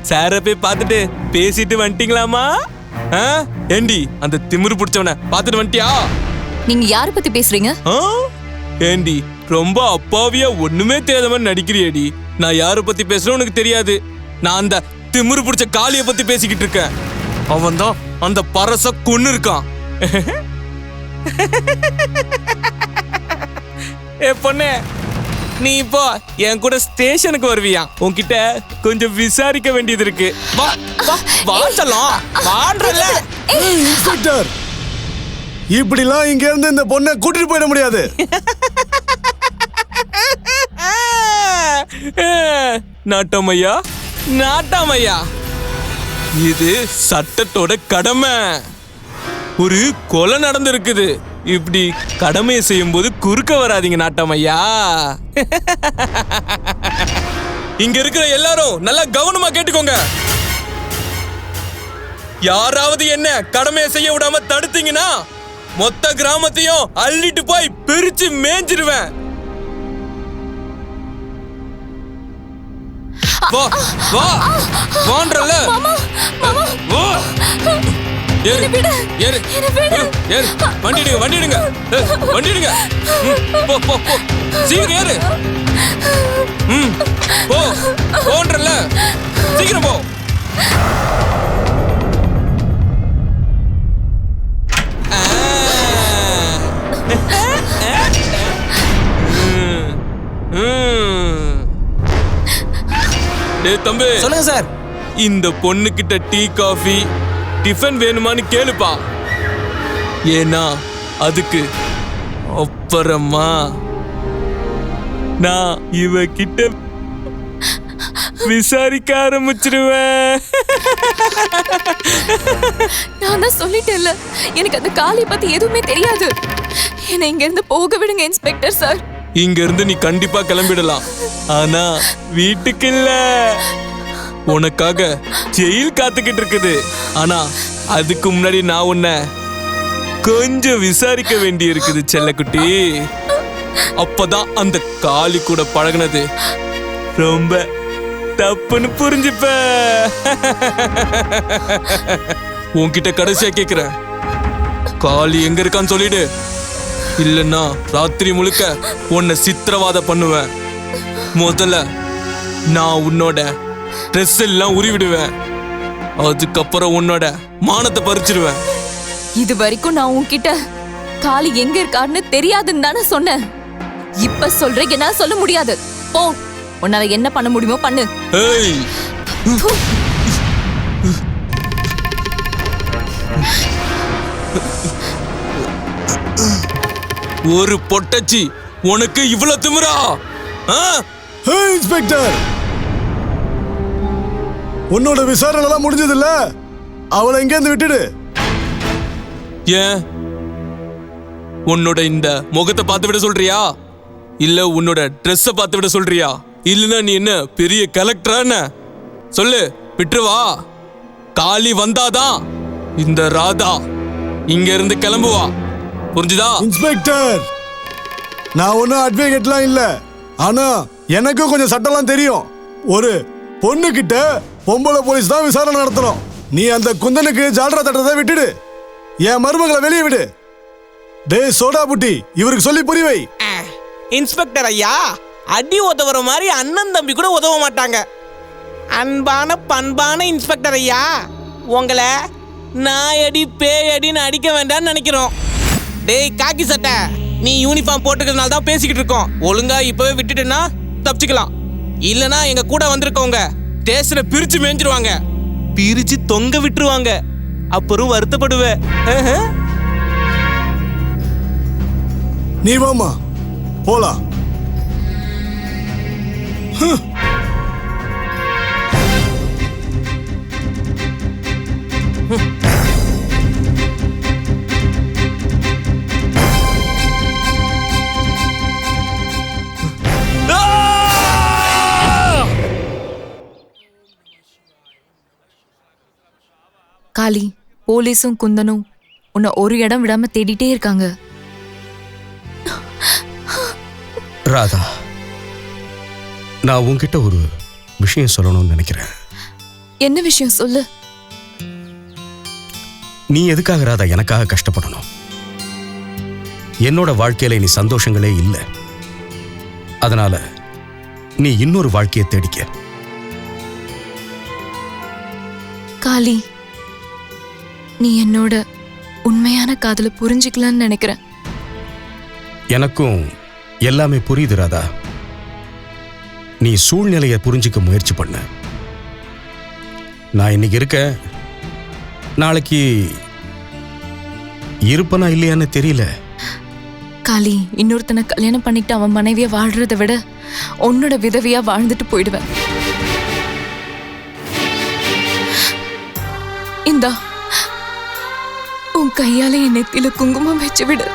சார போய் பார்த்துட்டு பேசிட்டு வந்துட்டீங்களாமா? ஏண்டி அந்த திமிரு பிடிச்சவன பார்த்துட்டு வந்துட்டியா? நீங்க யார பத்தி பேசுறீங்க? ஏண்டி ரொம்ப அப்பாவியா ஒண்ணுமே தெரியாத மாதிரி நடிக்கிறியேடி. நான் யார பத்தி பேசுறேன் உனக்கு தெரியாது. நான் அந்த திமிரு பிடிச்ச காளிய பத்தி பேசிக்கிட்டு இருக்கேன். அவன் தான் அந்த பரச கொன்னு இருக்கான். ஏ பொண்ணே, நீ இப்போ என் கூட ஸ்டேஷனுக்கு வருவியா? உன்கிட்ட கொஞ்சம் விசாரிக்க வேண்டியது இருக்கு. வா வா வா செல்லம், வான்றல. இன்ஸ்பெக்டர், இப்படிலாம் இங்க இருந்து இந்த பொண்ணை கூட்டிட்டு போயிட முடியாது. நாட்டமையா, நாட்டாமையா, இது சட்டத்தோட கடமை. ஒரு கொலை நடந்திருக்குது. இப்படி கடமையை செய்யும் போது குறுக்க வராதீங்க நாட்டாமையா. இங்க இருக்கிற எல்லாரும் நல்லா கவனமா கேட்டுக்கோங்க. யாராவது என்ன கடமையை செய்ய விடாம தடுத்தீங்கன்னா மொத்த கிராமத்தையும் அள்ளிட்டு போய் பிரிச்சு மேஞ்சிருவேன். வா வா வான்றல ஏறு ஏறு ஏறு வண்டிடுங்க வண்டிடுங்க வண்டிடுங்க. போ போ போ சீக்கிரம் ஏறு. போ போன்றல சீக்கிரம் போ. தம்பி சொல்லுங்க சார். இந்த பொண்ணு கிட்ட டீ காஃபி டிஃபன் வேணுமான்னு கேளுப்பா. ஏன்னா அதுக்கு அப்புறமா நான் இவ கிட்ட விசாரிக்க ஆரம்பிச்சிருவேன். நான் தான் சொல்லிட்டேன்ல, எனக்கு அந்த காளி பத்தி எதுவுமே தெரியாது. என்னை இங்க இருந்து போக விடுங்க இன்ஸ்பெக்டர் சார். இங்க இருந்து நீ கண்டிப்பா கிளம்பிடலாம். ஆனா வீட்டுக்கு இல்ல, உனக்காக ஜெயில் காத்துக்கிட்டு இருக்குது. ஆனா அதுக்கு முன்னாடி நான் உன்னை கொஞ்சம் விசாரிக்க வேண்டி இருக்குது செல்லக்குட்டி. அப்பதான் அந்த காளி கூட பழகுனது ரொம்ப தப்புன்னு புரிஞ்சுப்ப. உன்கிட்ட கடைசியா கேக்குறேன், காளி எங்க இருக்கான்னு சொல்லிடு. இல்லன்னா ராத்திரி முழுக்க உன்னை சித்திரவாத பண்ணுவேன். முதல்ல நான் உன்னோட ட்ரெஸ் எல்லாம் உருவிடுவேன். அதுக்கப்புறம் உன்னோட மானத்தை பறிச்சிருவேன். இது வரைக்கும் நான் உன்கிட்ட காளி எங்க இருக்காருன்னு தெரியாதுன்னு தானே சொன்னேன். இப்ப சொல்றேன், என்னால சொல்ல முடியாது. போ, உன்னால என்ன பண்ண முடியுமோ பண்ணு. ஏய், ஒரு பொட்டச்சி உனக்கு இவ்வளவு திமிரா? இன்ஸ்பெக்டர், உன்னோட விசாரணை எல்லாம் முடிஞ்சது இல்ல, அவளை எங்க இருந்து விட்டுடு. ஏன் உன்னோட இந்த முகத்தை பார்த்து விட சொல்றியா, இல்ல உன்னோட ட்ரெஸ்ஸ பார்த்து விட சொல்றியா, இல்லனா நீ என்ன பெரிய கலெக்டரா? சொல்லு, விட்டுருவா. காளி வந்தாதான் இந்த ராதா இங்க இருந்து கிளம்புவா. புரிஞ்சுதா? இன்ஸ்பெக்டர், நான் ஒன்னும் அட்வொகேட்லாம் இல்ல, ஆனா எனக்கும் கொஞ்சம் சட்டம்லாம் தெரியும். ஒரு பொண்ணு கிட்ட பொம்பளை போலீஸ் தான் விசாரணை நடத்தணும். நீ அந்த குந்தனுக்கு ஜால்ரா தட்டத்தை விட்டுடு, என் மருமகளை வெளியே விடு. டேய் சோடா புட்டி, இவருக்கு சொல்லி புரிவை. இன்ஸ்பெக்டர் ஐயா, அடி உதவுற மாதிரி அண்ணன் தம்பி கூட உதவ மாட்டாங்க. அன்பான பண்பான இன்ஸ்பெக்டர் ஐயா, உங்களை நாயடி பேயடின்னு அடிக்க வேண்டாம்னு நினைக்கிறோம். டேய் காக்கி சட்டை, நீ யூனிஃபார்ம் போட்டுக்கிறதுனால தான் பேசிக்கிட்டு இருக்கோம். ஒழுங்கா இப்பவே விட்டுட்டுன்னா தப்பிச்சுக்கலாம். இல்லனா எங்க கூட வந்திருக்கவங்க ஸ்டேஷனை பிரிச்சு மேய்ஞ்சிருவாங்க, பிரிச்சு தொங்க விட்டுருவாங்க. அப்புறம் வருத்தப்படுவே. நீ வாமா போலாம். காளி, போலீஸும் குந்தனும் உன்னை ஒரு இடம் விடாம தேடிட்டே இருக்காங்க. ராதா, நான் உன்கிட்ட ஒரு விஷயம் சொல்லணும்னு நினைக்கிறேன். என்ன விஷயம் சொல்லு. நீ எதுக்காக ராதா எனக்காக கஷ்டப்படணும்? என்னோட வாழ்க்கையில நீ சந்தோஷங்களே இல்லை. அதனால நீ இன்னொரு வாழ்க்கையை தேடிக்க. காளி, நீ என்னோட உண்மையான காதலை புரிஞ்சுக்கலான்னு நினைக்கிறேன். எனக்கும் எல்லாமே புரியுது ராதா. நீ சூழ்நிலையை புரிஞ்சுக்க முயற்சி பண்ண. நான் இன்னைக்கு இருக்க, நாளைக்கு இருப்பனா இல்லையான்னு தெரியல. காளி, இன்னொருத்தனை கல்யாணம் பண்ணிட்டு அவன் மனைவியா வாழ்றதை விட உன்னோட விதவையா வாழ்ந்துட்டு போயிடுவேன். இந்தா உன் கையால என் நெத்தியில குங்குமம் வச்சு விடு.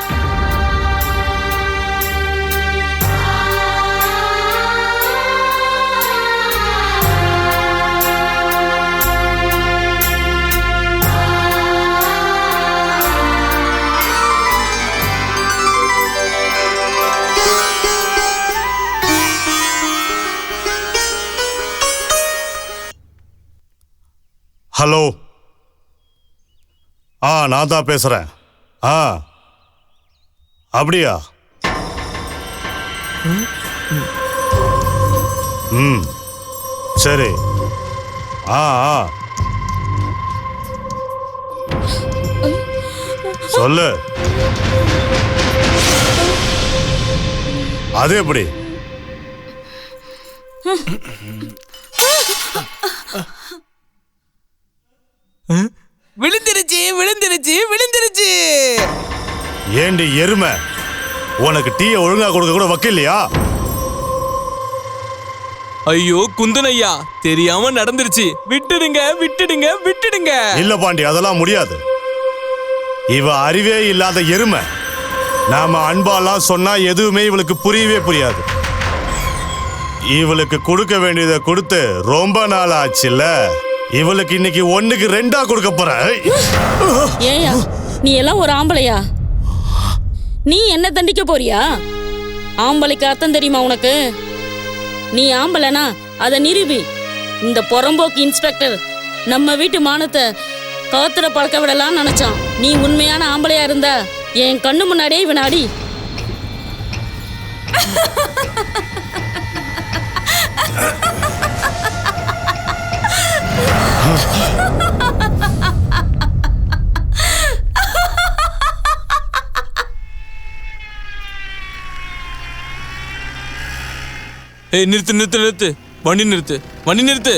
ஹலோ, நான் தான் பேசுறேன். அப்படியா? சரி. சொல்லு. அது எப்படி? விழுந்துருச்சு விழுந்துருச்சு விழுந்துருச்சு. ஏண்டி எருமை, உனக்கு டீயை ஒழுங்கா கொடுக்க கூட வக்கில்லையா? ஐயோ குந்தனையா, தெரியாம நடந்துருச்சு. விட்டுடுங்க விட்டுடுங்க விட்டுடுங்க. இல்ல பாண்டி, அதெல்லாம் முடியாது. இவ அறிவே இல்லாத எருமை. நாம அன்பாலாம் சொன்னா எதுவுமே இவளுக்கு புரியவே புரியாது. இவளுக்கு கொடுக்க வேண்டியதை கொடுத்து ரொம்ப நாள் ஆச்சுல்ல. இவளுக்கு இன்னைக்கு 1க்கு 2 கொடுக்க போற. ஏயா, நீ எல்லாம் ஒரு ஆம்பளையா? நீ என்ன தண்டிக்க போறியா? ஆம்பளைக்கு அர்த்தம் தெரியுமா உனக்கு? நீ ஆம்பளைனா அதை நிரூபி. இந்த புறம்போக்கு இன்ஸ்பெக்டர் நம்ம வீட்டு மானத்தை காத்துல பழக்க விடலாம்னு நினைச்சான். நீ உண்மையான ஆம்பளையா இருந்த என் கண்ணு முன்னாடியே வினாடி. ஏய், நிறுத்து நிறுத்து நிறுத்து. வண்டி நிறுத்து, வண்டி நிறுத்து.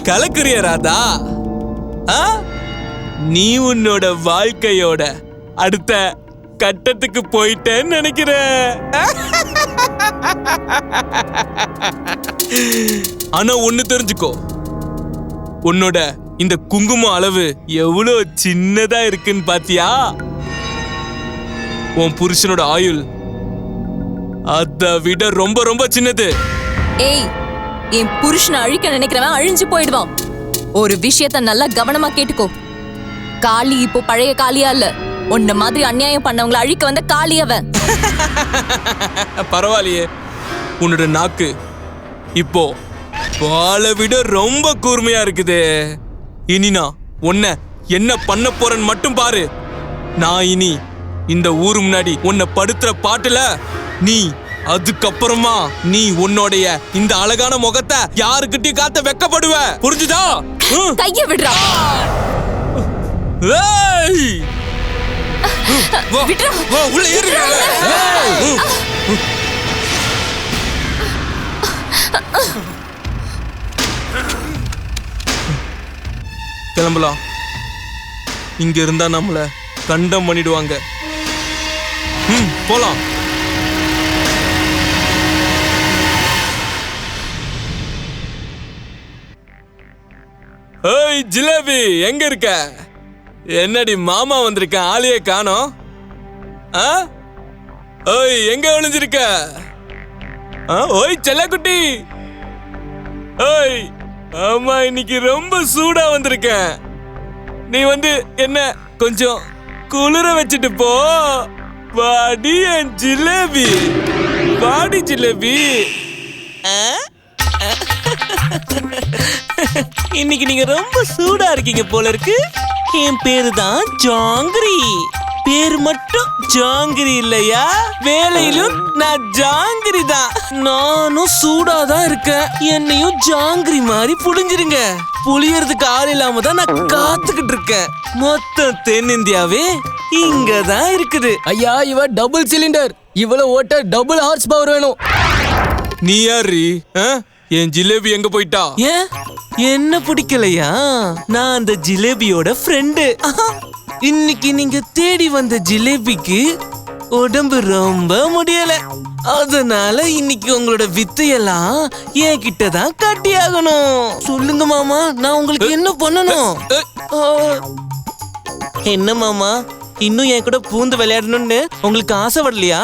கலக்குறிய ராதா? நீ உன்னோட வாழ்க்கையோட அடுத்த கட்டத்துக்கு போயிட்டேன்னு நினைக்கிறேன். ஆனா ஒண்ணு தெரிஞ்சுக்கோ, உன்னோட இந்த குங்குமம் அளவு எவ்வளவு சின்னதா இருக்குன்னு பாத்தியா? உன் புருஷனோட ஆயுள் அதை விட ரொம்ப ரொம்ப சின்னது. ஏய், என் புருஷனை அழிக்க நினைக்கிறவன் அழிஞ்சு போயிடுவான். ஒரு விஷயத்த நல்லா கவனமா கேட்டுக்கோ. காளி இப்போ பழைய காளியா இல்ல. உன்ன மாதிரி அநியாயம் பண்ணவங்களை அழிக்க வந்த காளி அவன். பரவாயில்லையே, உன்னோட நாக்கு இப்போ பாலை விட ரொம்ப கூர்மையா இருக்குது. இனி நான் உன்னை என்ன பண்ண போறேன்னு மட்டும் பாரு. நான் இனி இந்த ஊரு முன்னாடி உன்னை படுத்துற பாட்டுல நீ அதுக்கப்புறமா நீ உன்னோடைய இந்த அழகான முகத்தை யாருக்கிட்டையும் காத்த வெக்கப்படுவ. புரிஞ்சுதா? கைய விடுறா. உள்ள ஏறுங்க. கிளம்பலாம். இங்க இருந்தா நம்மள கண்டம் பண்ணிடுவாங்க. போலாம். ஏய் ஜிலேபி, எங்க இருக்க? என்னடி மாமா வந்திருக்க, ஆளையே காணோம். ஓய், எங்க ஒளிஞ்சிருக்க? ஓய் செல்லக்குட்டி. ஓய், ஆமா இன்னைக்கு ரொம்ப சூடா வந்திருக்கேன். நீ வந்து என்ன கொஞ்சம் குளிர வச்சுட்டு போ. வாடி என் ஜிலேபி, வாடி ஜிலேபி. இன்னைக்கு நீங்க ரொம்ப சூடா இருக்கீங்க போல இருக்கு. என் பேரு தான் ஜாங்கிரி. பேர் மட்டும் ஜாங்கிரி இல்லையா, வேலையிலும் நான் ஜாங்கிரி தான். நானும் சூடா தான் இருக்கேன். என்னையும் ஜாங்கிரி மாதிரி புளிஞ்சிருங்க. புளியறதுக்கு ஆள் இல்லாம தான் நான் காத்துக்கிட்டு இருக்கேன். மொத்தம் தென்னிந்தியாவே இங்கதான் இருக்குது. ஐயா, இவ டபுள் சிலிண்டர். இவ்வளவு ஓட்ட டபுள் ஹார்ஸ் பவர் வேணும். நீ யாரு? என் ஜிலேபி எங்க போயிட்டா? ஏன் என்ன பிடிக்கலையா? நான் அந்த ஜிலேபியோட ஃப்ரெண்டு. இன்னைக்கு நீங்க தேடி வந்த ஜிலேபிக்கு உடம்பு ரொம்ப முடியல. அதனால இன்னைக்கு உங்களோட வித்தையெல்லாம் என்கிட்ட தான் காட்டியாகணும். சொல்லுங்க மாமா, நான் உங்களுக்கு என்ன பண்ணணும்? என்ன மாமா, இன்னும் என் கூட பூந்து விளையாடணும்னு உங்களுக்கு ஆசைப்படலையா?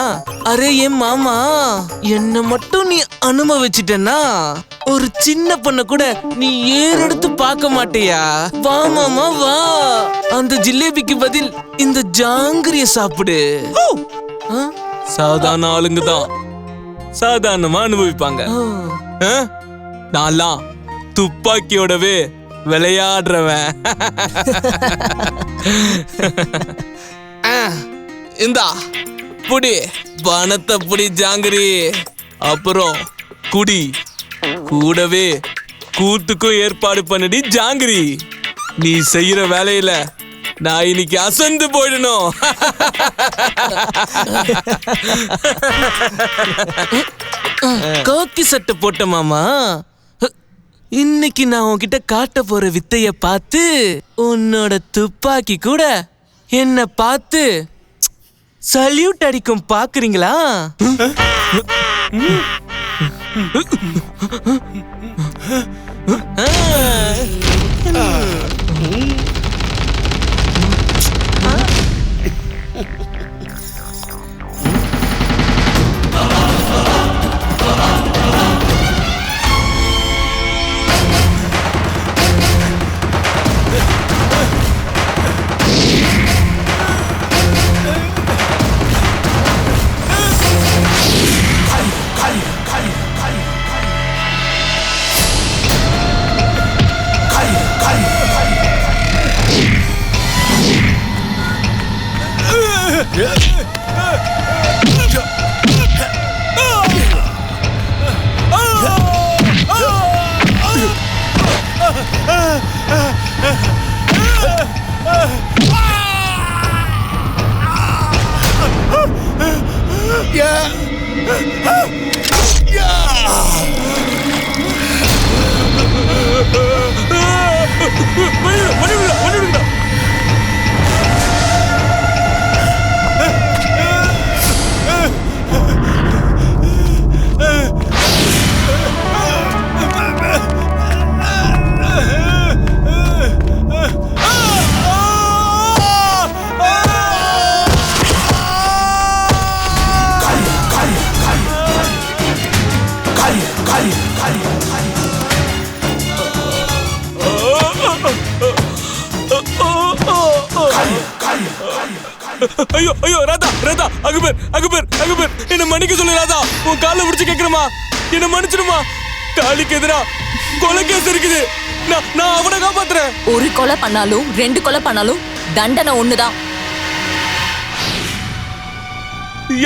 அரே என் மாமா, என்ன மட்டும் நீ அனுபவிச்சிட்டனா ஒரு சின்ன பொண்ண கூட நீ ஏறெடுத்து பார்க்க மாட்டியா? வா மாமா வா, அந்த ஜிலேபிக்கு பதில் இந்த ஜாங்கிரிய சாப்பிடு. சாதாரண ஆளுங்க தான் சாதாரணமா அனுபவிப்பாங்க. நான்லாம் துப்பாக்கியோடவே விளையாடுறவன். இந்தா புடி, பணத்தை புடி ஜாங்கிரி. அப்புறம் குடி, கூடவே கூத்துக்கும் ஏற்பாடு பண்ணடி ஜாங்கிரி. நீ செய்யற வேலையில நான் இன்னைக்கு அசந்து போயிடணும். கோக்கி சட்டை போட்ட மாமா, இன்னைக்கு நான் உன்கிட்ட காட்ட போற வித்தைய பார்த்து உன்னோட துப்பாக்கி கூட என்ன பார்த்து சல்யூட் அடிக்கும். பாக்குறீங்களா? ஐயோ ஐயோ ராதா ராதா, அக்பர் அக்பர் அக்பர், என்ன மன்னிக்க சொல்லு ராதா. உன் காலை பிடிச்சு கேட்கிறமா, என்ன மன்னிச்சிடுமா. காளிக்கு எதிரா கொலை கேஸ் இருக்குது. நான் அவனை காப்பாத்துறேன். ஒரு கொலை பண்ணாலும் 2 கொலை பண்ணாலும் தண்டனை ஒண்ணுதான்.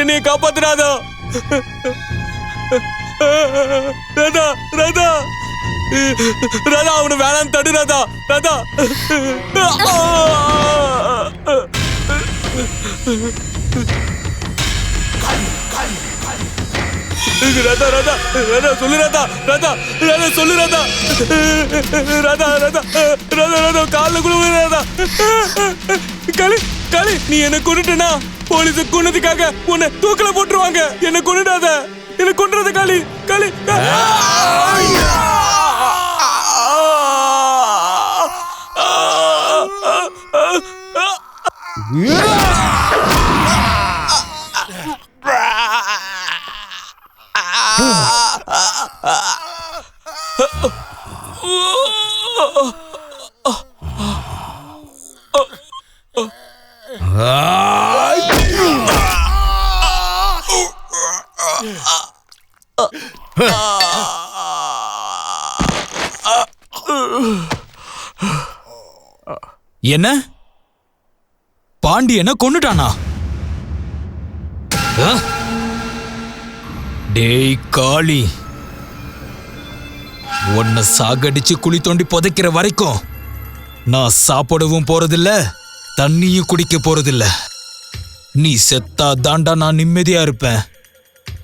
என்னைய காப்பாத்துறாதா. ராதா ராதா ராதா, அவனை வேணாம் தடு ராதா. ராதா ராதா ராதா ராதா சொல்லு ராதா. ராதா ராதா சொல்லு ராதா. ராதா ராதா ராதா ராதா கால குழுவு ராதா. காளி காளி, நீ என்ன கொன்னுட்டனா போலீஸ் கொன்னதுக்காக உன்னை தூக்கல போட்டுருவாங்க. என்ன கொன்னுடாத, என்ன கொன்றாத காளி. காளி என்ன பாண்டியனை கொன்னுட்டானா? டேய் காளி, உன்னை சாகடிச்சு குழி தோண்டி புதைக்கிற வரைக்கும் நான் சாப்பிடவும் போறதில்ல, தண்ணியும் குடிக்க போறதில்ல. நீ செத்தா தாண்டா நான் நிம்மதியா இருப்பேன்.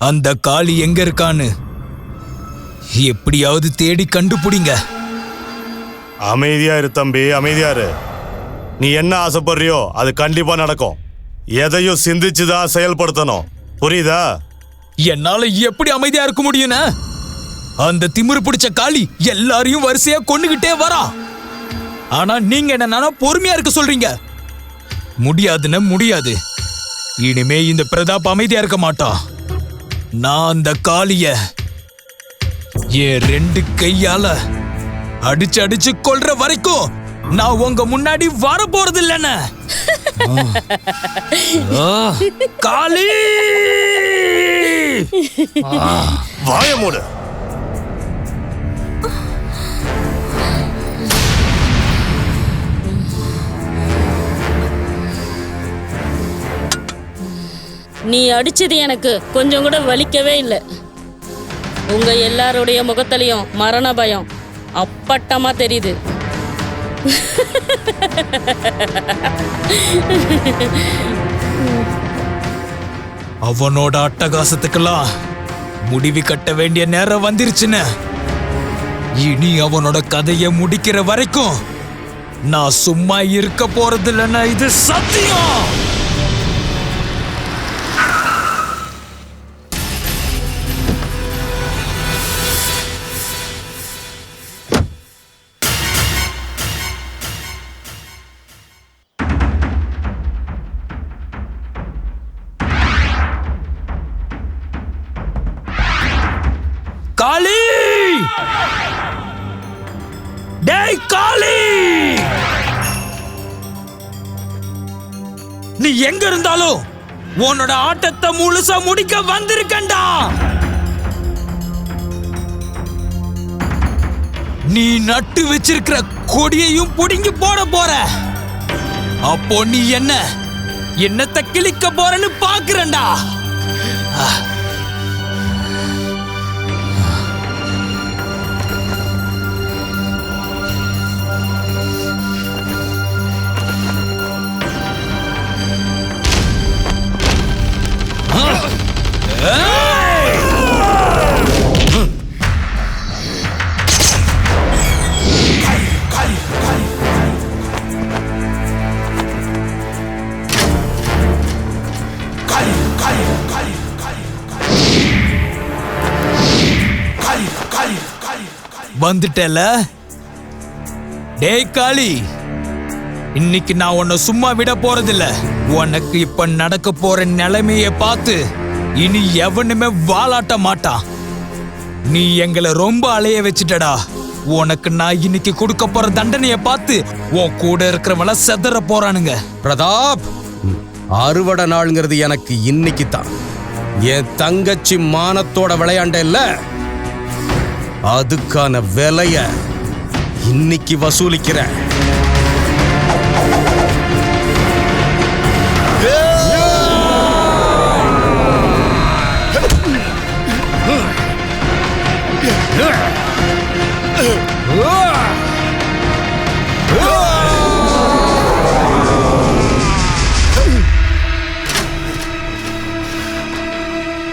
அந்த காளி எங்க இருக்கான்னு எப்படியாவது தேடி கண்டுபிடிங்க. அமைதியா இரு தம்பி, அமைதியா இரு. நீ என்ன ஆசைப்படுறியோ அது கண்டிப்பா நடக்கும். எதையும் சிந்திச்சுதான் செயல்படுத்தணும், புரியுதா? என்னால எப்படி அமைதியா இருக்க முடியும்னா? அந்த திமிரு பிடிச்ச காளி எல்லாரையும் வரிசையா கொன்னுகிட்டே வரா. ஆனா நீங்க என்ன பொறுமையா இருக்க சொல்றீங்க. முடியாதுன்னு முடியாது. இனிமே இந்த பிரதாப் அமைதியா இருக்க மாட்டான். நான் அந்த காளிய என் 2 கையால அடிச்சு அடிச்சு கொல்ற வரைக்கும் நான் உங்க முன்னாடி வர போறது இல்லைன்னு. காளி வாய மூடு. நீ அடிச்சது எனக்கு கொஞ்சம் கூட வலிக்கவே இல்லை. உங்க எல்லாருடைய முகத்திலையும் மரண பயம் அப்பட்டமா தெரியுது. அவனோட அட்டகாசத்துக்கெல்லாம் முடிவு கட்ட வேண்டிய நேரம் வந்துருச்சுன்னு. இனி அவனோட கதையை முடிக்கிற வரைக்கும் நான் சும்மா இருக்க போறது இல்லைன்னா இது சத்தியம். காளி! டேய் காளி! நீ எங்க இருந்தாலும் உன்னோட ஆட்டத்தை முழுசா முடிக்க வந்திருக்கண்டா. நீ நட்டு வச்சிருக்கிற கொடியையும் புடுங்கி போட போற. அப்போ நீ என்னத்தை கிழிக்க போறன்னு பாக்குறேன்டா. வந்துட்டல. டேய் காளி, இன்னைக்கு நான் உன்னை சும்மா விட போறதில்ல. உனக்கு இப்ப நடக்க போற நிலைமைய பார்த்து இனி எவனுமே வாலாட்ட மாட்டான். நீ எங்களை ரொம்ப அலைய வச்சுட்டடா. உனக்கு நான் இன்னைக்கு கொடுக்க போற தண்டனைய பார்த்து உன் கூட இருக்கிறவங்கள செதற போறானுங்க. பிரதாப், அறுவடை நாளுங்கிறது எனக்கு இன்னைக்கு தான். என் தங்கச்சி மானத்தோட விளையாண்ட இல்ல, அதுக்கான விலைய இன்னைக்கு வசூலிக்கிறேன்.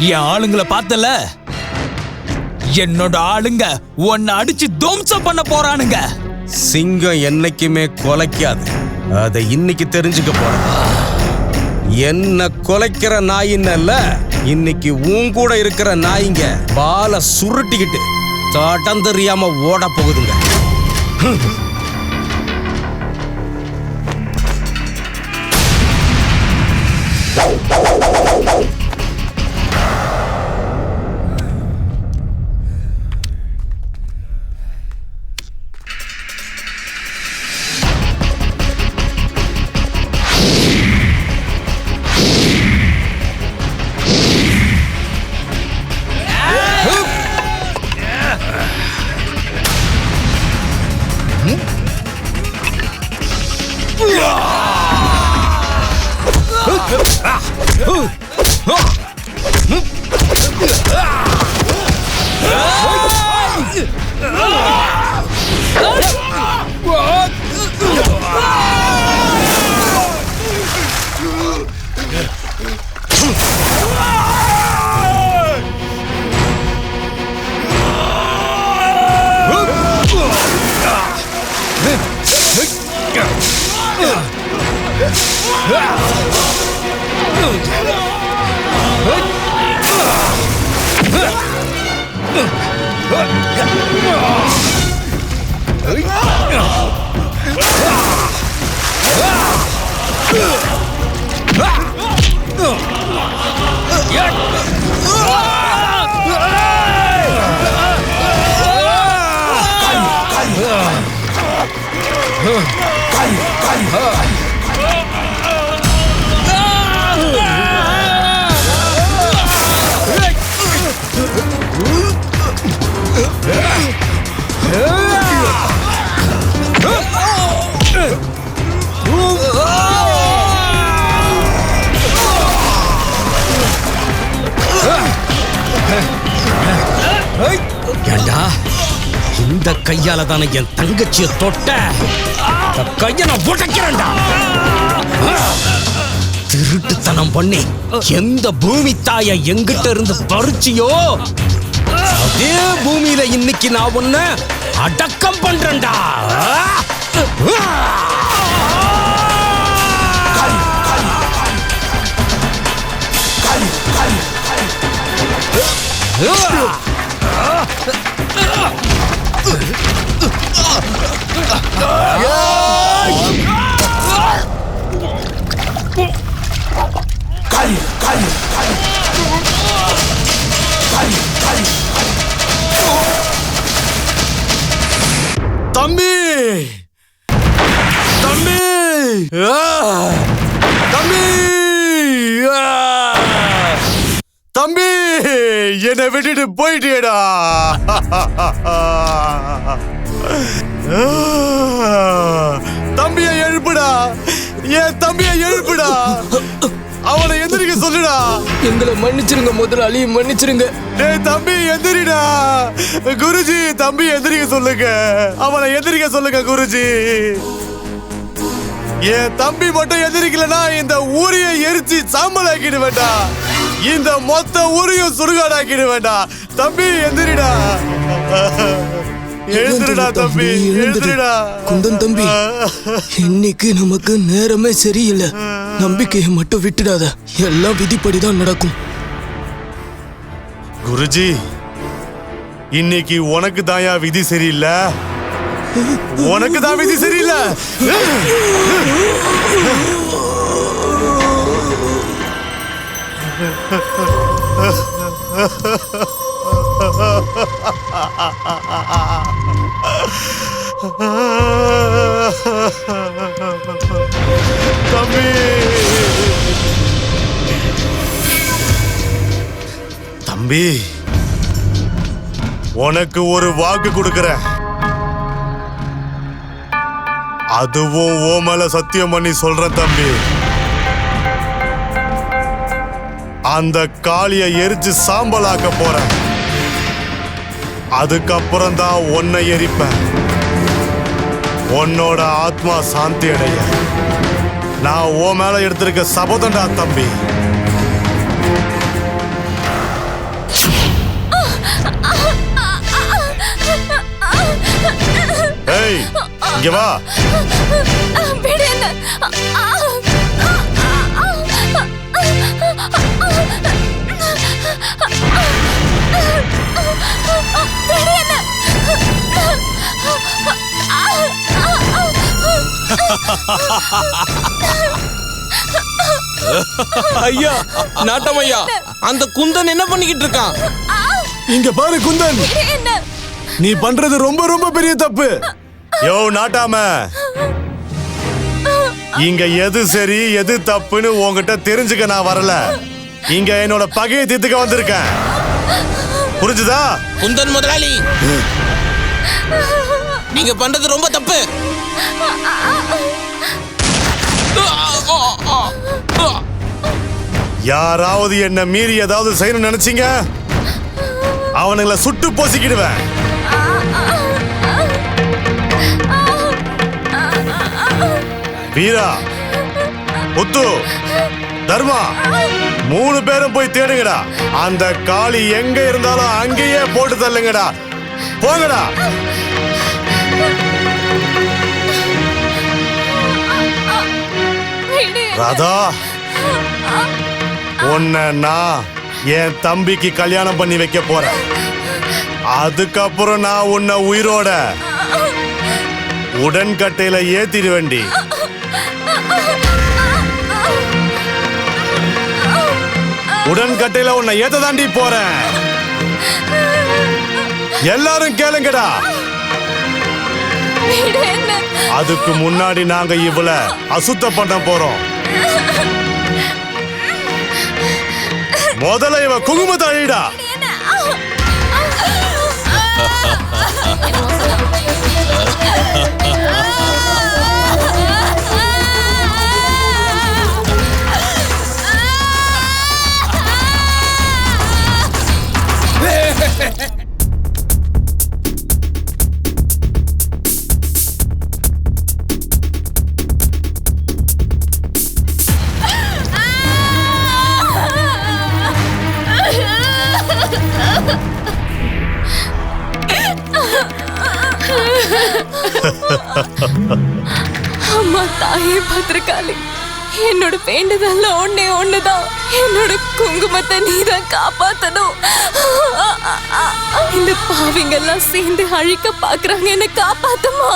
என் ஆளுங்களை பார்த்தல, என்னோட ஆளுங்க உன்னை அடிச்சு துவம்சம் பண்ண போறானுங்க. சிங்கம் என்னைக்குமே கொலைக்காது, அதை இன்னைக்கு தெரிஞ்சுக்க போறேன். என்ன கொலைக்கிற நாயின்ன இன்னைக்கு உன் கூட இருக்கிற நாய்ங்க பால சுருட்டிக்கிட்டு தடம் தெரியாம ஓட போகுதுங்க. ஏண்டா, இந்த கையால தானே என் தங்கச்சிய தொட்ட? கைய நான் உடைக்கிறேன்டா. திருட்டுத்தனம் பண்ணி எந்த பூமி தாய எங்கிட்ட இருந்து பறிச்சியோ அதே பூமியில இன்னைக்கு நான் உன்னை அடக்கம் பண்றேன்டா. தம்பி தம்பி தம்பி தம்பி, என்னை விட்டுட்டு போயிட்டேடா. தம்பியை எழுப்புடா, என் தம்பியை எழுப்புடா. அவனை எந்திரிக்க சொல்லுடா. எங்களை மன்னிச்சிருங்க முதலாளி, மன்னிச்சிருங்க. டேய் தம்பி எந்திரிடா. குருஜி, தம்பி எந்திரிக்க சொல்லுங்க. அவனை எந்திரிக்க சொல்லுங்க குருஜி. என் தம்பி மட்டும் எந்திரிக்கலனா இந்த ஊரையை எரிச்சு சாம்பல் ஆக்கிடுவேண்டா. இந்த மொத்த ஊரையும் சுடுகாடாக்கிடுவேண்டா. தம்பி எந்திரிடா. எழுந்துடா தம்பி, எழுந்துடா. குந்தன் தம்பி, இன்னைக்கு நமக்கு நேரமே சரியில்லை. நம்பிக்கையை மட்டும் விட்டுடாத, எல்லாம் விதிப்படிதான் நடக்கும். குருஜி, இன்னைக்கு உனக்கு தாயா விதி சரியில்லை. உனக்கு தான் விதி சரியில்லை. தம்பி, தம்பி, உனக்கு ஒரு வாக்கு கொடுக்கிறேன். அதுவும் ஓ மேல சத்தியம் பண்ணி சொல்றேன் தம்பி. அந்த காளியை எரிச்சு சாம்பலாக்க போறேன். அதுக்கப்புறம் தான் உன்னை எரிப்பேன். உன்னோட ஆத்மா சாந்தி அடைய நான் ஓ மேல எடுத்திருக்க சபதண்டா தம்பி. ஏய், இங்க வா. ஐயா, நாட்டம் ஐயா, அந்த குந்தன் என்ன பண்ணிக்கிட்டு இருக்கான்? இங்க பாரு குந்தன், நீ பண்றது ரொம்ப ரொம்ப பெரிய தப்பு. யோ நாட்டாம, இங்க எது சரி எது தப்புன்னு உங்ககிட்ட தெரிஞ்சுக்க நான் வரல. இங்க என்னோட பகையை தீர்த்துக்க வந்திருக்கேன். புரிஞ்சுதா? குந்தன் முதலாளி, நீங்க பண்றது ரொம்ப தப்பு. யாராவது என்ன மீறி ஏதாவது செய்யணும்னு நினைச்சீங்க, அவனுங்களை சுட்டு போசிக்கிடுவேன். வீரா, முத்து, தர்மா, 3 பேரும் போய் தேடுங்கடா. அந்த காளி எங்க இருந்தாலும் அங்கேயே போட்டு தள்ளுங்கடா. போங்கடா. ராதா, உன்னை நான் என் தம்பிக்கு கல்யாணம் பண்ணி வைக்க போறேன். அதுக்கப்புறம் நான் உன்னை உயிரோட உடன்கட்டையில ஏத்திடுவேண்டி. உடன்கட்டையில உன்னை ஏத்த தாண்டி போறேன். எல்லாரும் கேளுங்கடா. அதுக்கு முன்னாடி நாங்க இவள அசுத்தம் பண்ண போறோம். முதல்ல இவ குங்குமத்தை அழிடா. அம்மா தாயே பத்திரகாளி, என்னோட வேண்டுதல்ல ஒண்ணுதான், என்னோட குங்குமத்தை நீதான் காப்பாத்தணும். இந்த பாவிங்கெல்லாம் சேர்ந்து அழிக்க பாக்குறாங்க, என்ன காப்பாத்துமா.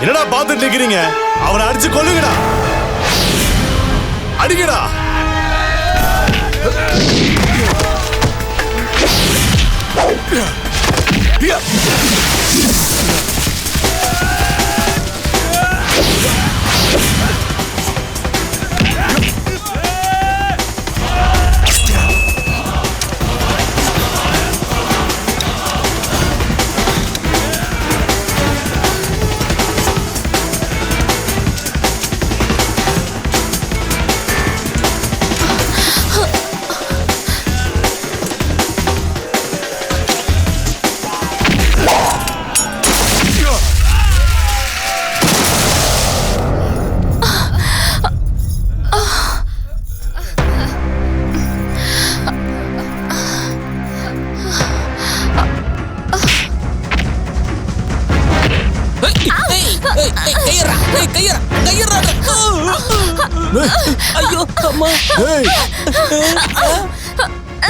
என்னடா பாத்துட்டு நிக்கிறீங்க? அவனை அடிச்சு கொல்லுங்கடா. அடிங்கடா.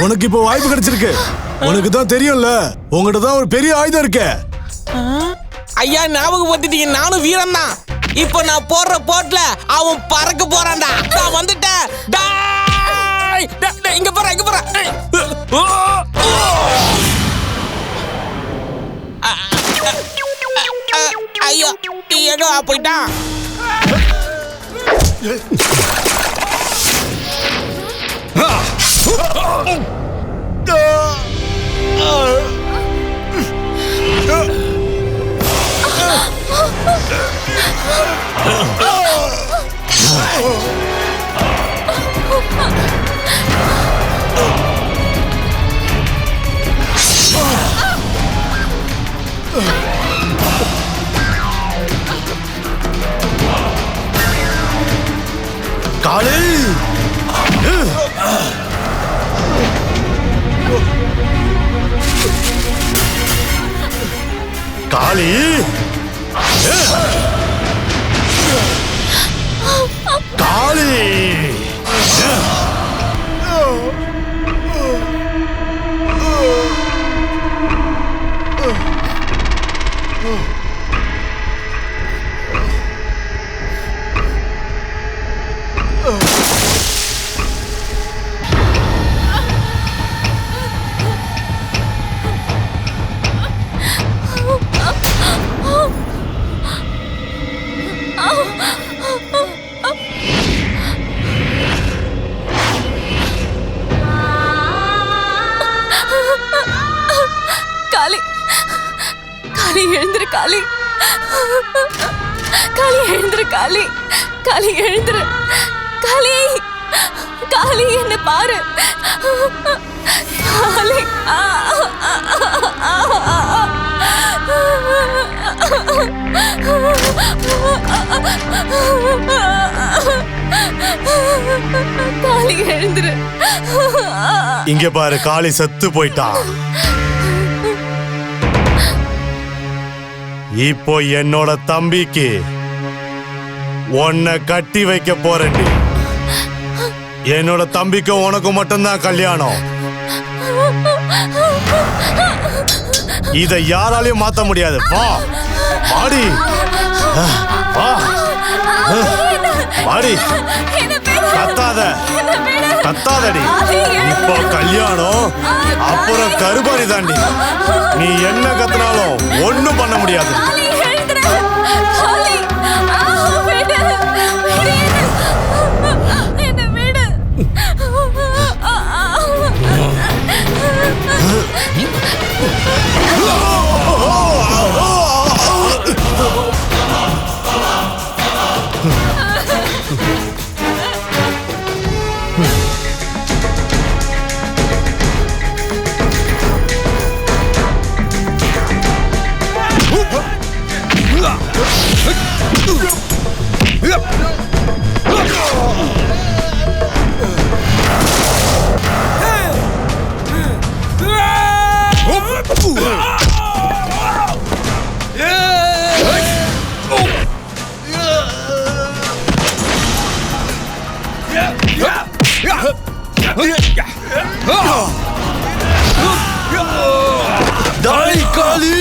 உனக்கு இப்போ வாய்ப்பு கிடைச்சிருக்கு. உனக்கு தான் தெரியும்ல, உங்ககிட்ட தான் ஒரு பெரிய ஆயுதம் இருக்கு. ஐயா ஞாபகப்படுத்திட்டீங்க, நானும் வீரன் தான். இப்போ நான் போடுற போட்ல அவன் பறக்க போறான்டா. நான் வந்துட்டேன். இங்க போற இங்க போற. ஐயோ எங்க போயிட்டான்? காளி காளி காளி காளி காளி எழுந்திரு காளி காளி எழுந்திரு காளி காளி எழுந்திரு காளி காளி என்ன பாரு காளி காளி எழுந்திரு. இங்க பாரு, காளி செத்து போயிட்டான். இப்போ என்னோட தம்பிக்கு உன்னை கட்டி வைக்க போறேன். என்னோட தம்பிக்கு உனக்கு மட்டும்தான் கல்யாணம். இதை யாராலையும் மாத்த முடியாது. வா மாடி, வா மாடி, கத்தாத கத்தாதடி. இப்போ கல்யாணம், அப்புறம் கருபாரி தாண்டி. நீ என்ன கத்துனாலும் ஒண்ணும் பண்ண முடியாது. Dai Kali!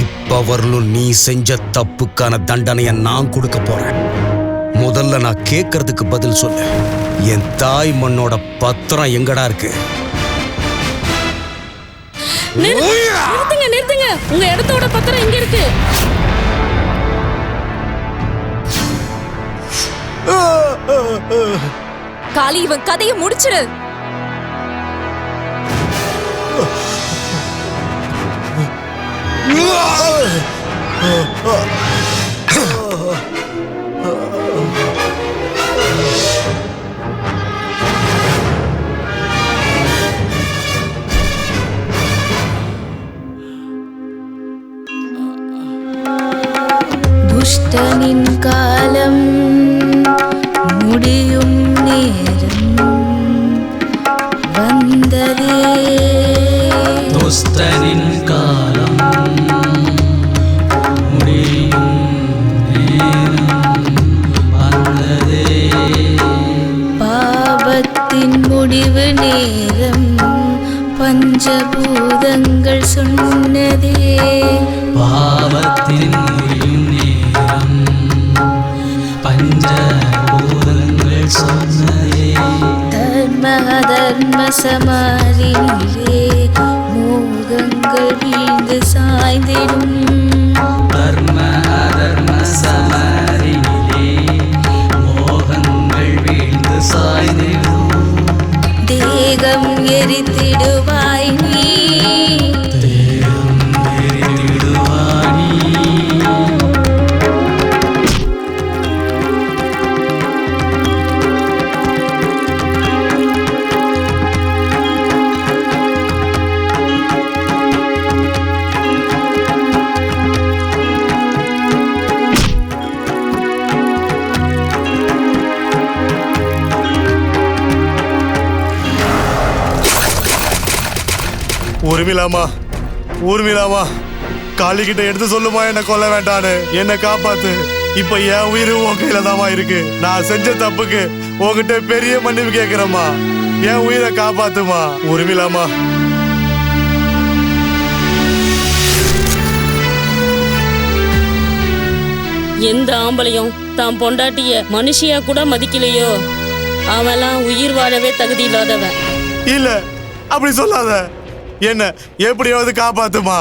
இப்பவர்களும் நீ செஞ்ச தப்புக்கான தண்டனைய நான் கொடுக்க போறேன். முதல்ல நான் கேட்கறதுக்கு பதில் சொல்லு. என் தாய் மண்ணோட பத்திரம் எங்கடா இருக்கு? நிறுத்துங்க நிறுத்துங்க, உங்க இடத்தோட பத்திரம் எங்க இருக்கு? காளி, இவன் கதையை முடிச்சிடு. துஷ்டனின் காலம் முடியும் நேரம் வந்ததே. துஷ்டனின் காலம் முடியும் நேரம் வந்ததே. பாவத்தின் முடிவு நேரம் பஞ்சபூதங்கள் சொன்னதே பாவத்தின் நேரம் பஞ்சபூதங்கள் சொன்னதே தர்ம அதர்ம சமாரியிலே மோகங்கள் வீழ்ந்து சாய்ந்திடும் தர்ம அதர்ம சமாரியிலே மோகங்கள் வீழ்ந்து சாய்ந்திடும் தேகம் எரித்திடுவாய் நீ ஊர்மிளாமா காளிகிட்ட எடுத்து சொல்லுமா என்ன கொல்ல வேண்டான்னு என்ன காப்பாத்து. இப்ப என் உயிர் உன் கையில தாமா இருக்கு. நான் செஞ்ச தப்புக்கு உன்கிட்ட பெரிய மன்னிப்பு கேட்கிறேம்மா. என் உயிரை காப்பாத்துமா ஊர்மிளாமா. எந்த ஆம்பளையும் தான் பொண்டாட்டிய மனுஷியா கூட மதிக்கலையோ அவெல்லாம் உயிர் வாழவே தகுதி இல்லாதவன். இல்ல அப்படி சொல்லாத. என்ன எப்படியாவது காப்பாத்துமா.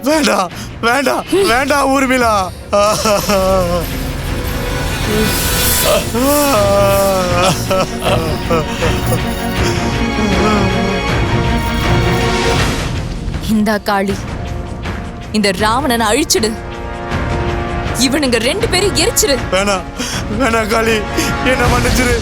வேண்டாம் வேண்டாம் வேண்டாம் ஊர்மிளா. இந்தா காளி, இந்த ராவணனை அழிச்சிடு. இவனுங்க 2 பேரும் எரிச்சிரு. வேணாம் வேணாம் காளி, என்ன மன்னிச்சிரு.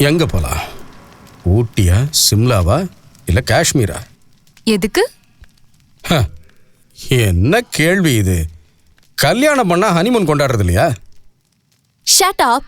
எங்க போலாம்? ஊட்டியா, சிம்லாவா, இல்ல காஷ்மீரா? எதுக்கு? என்ன கேள்வி இது? கல்யாணம் பண்ணா ஹனிமூன் கொண்டாடுறது இல்லையா? ஷட் அப்.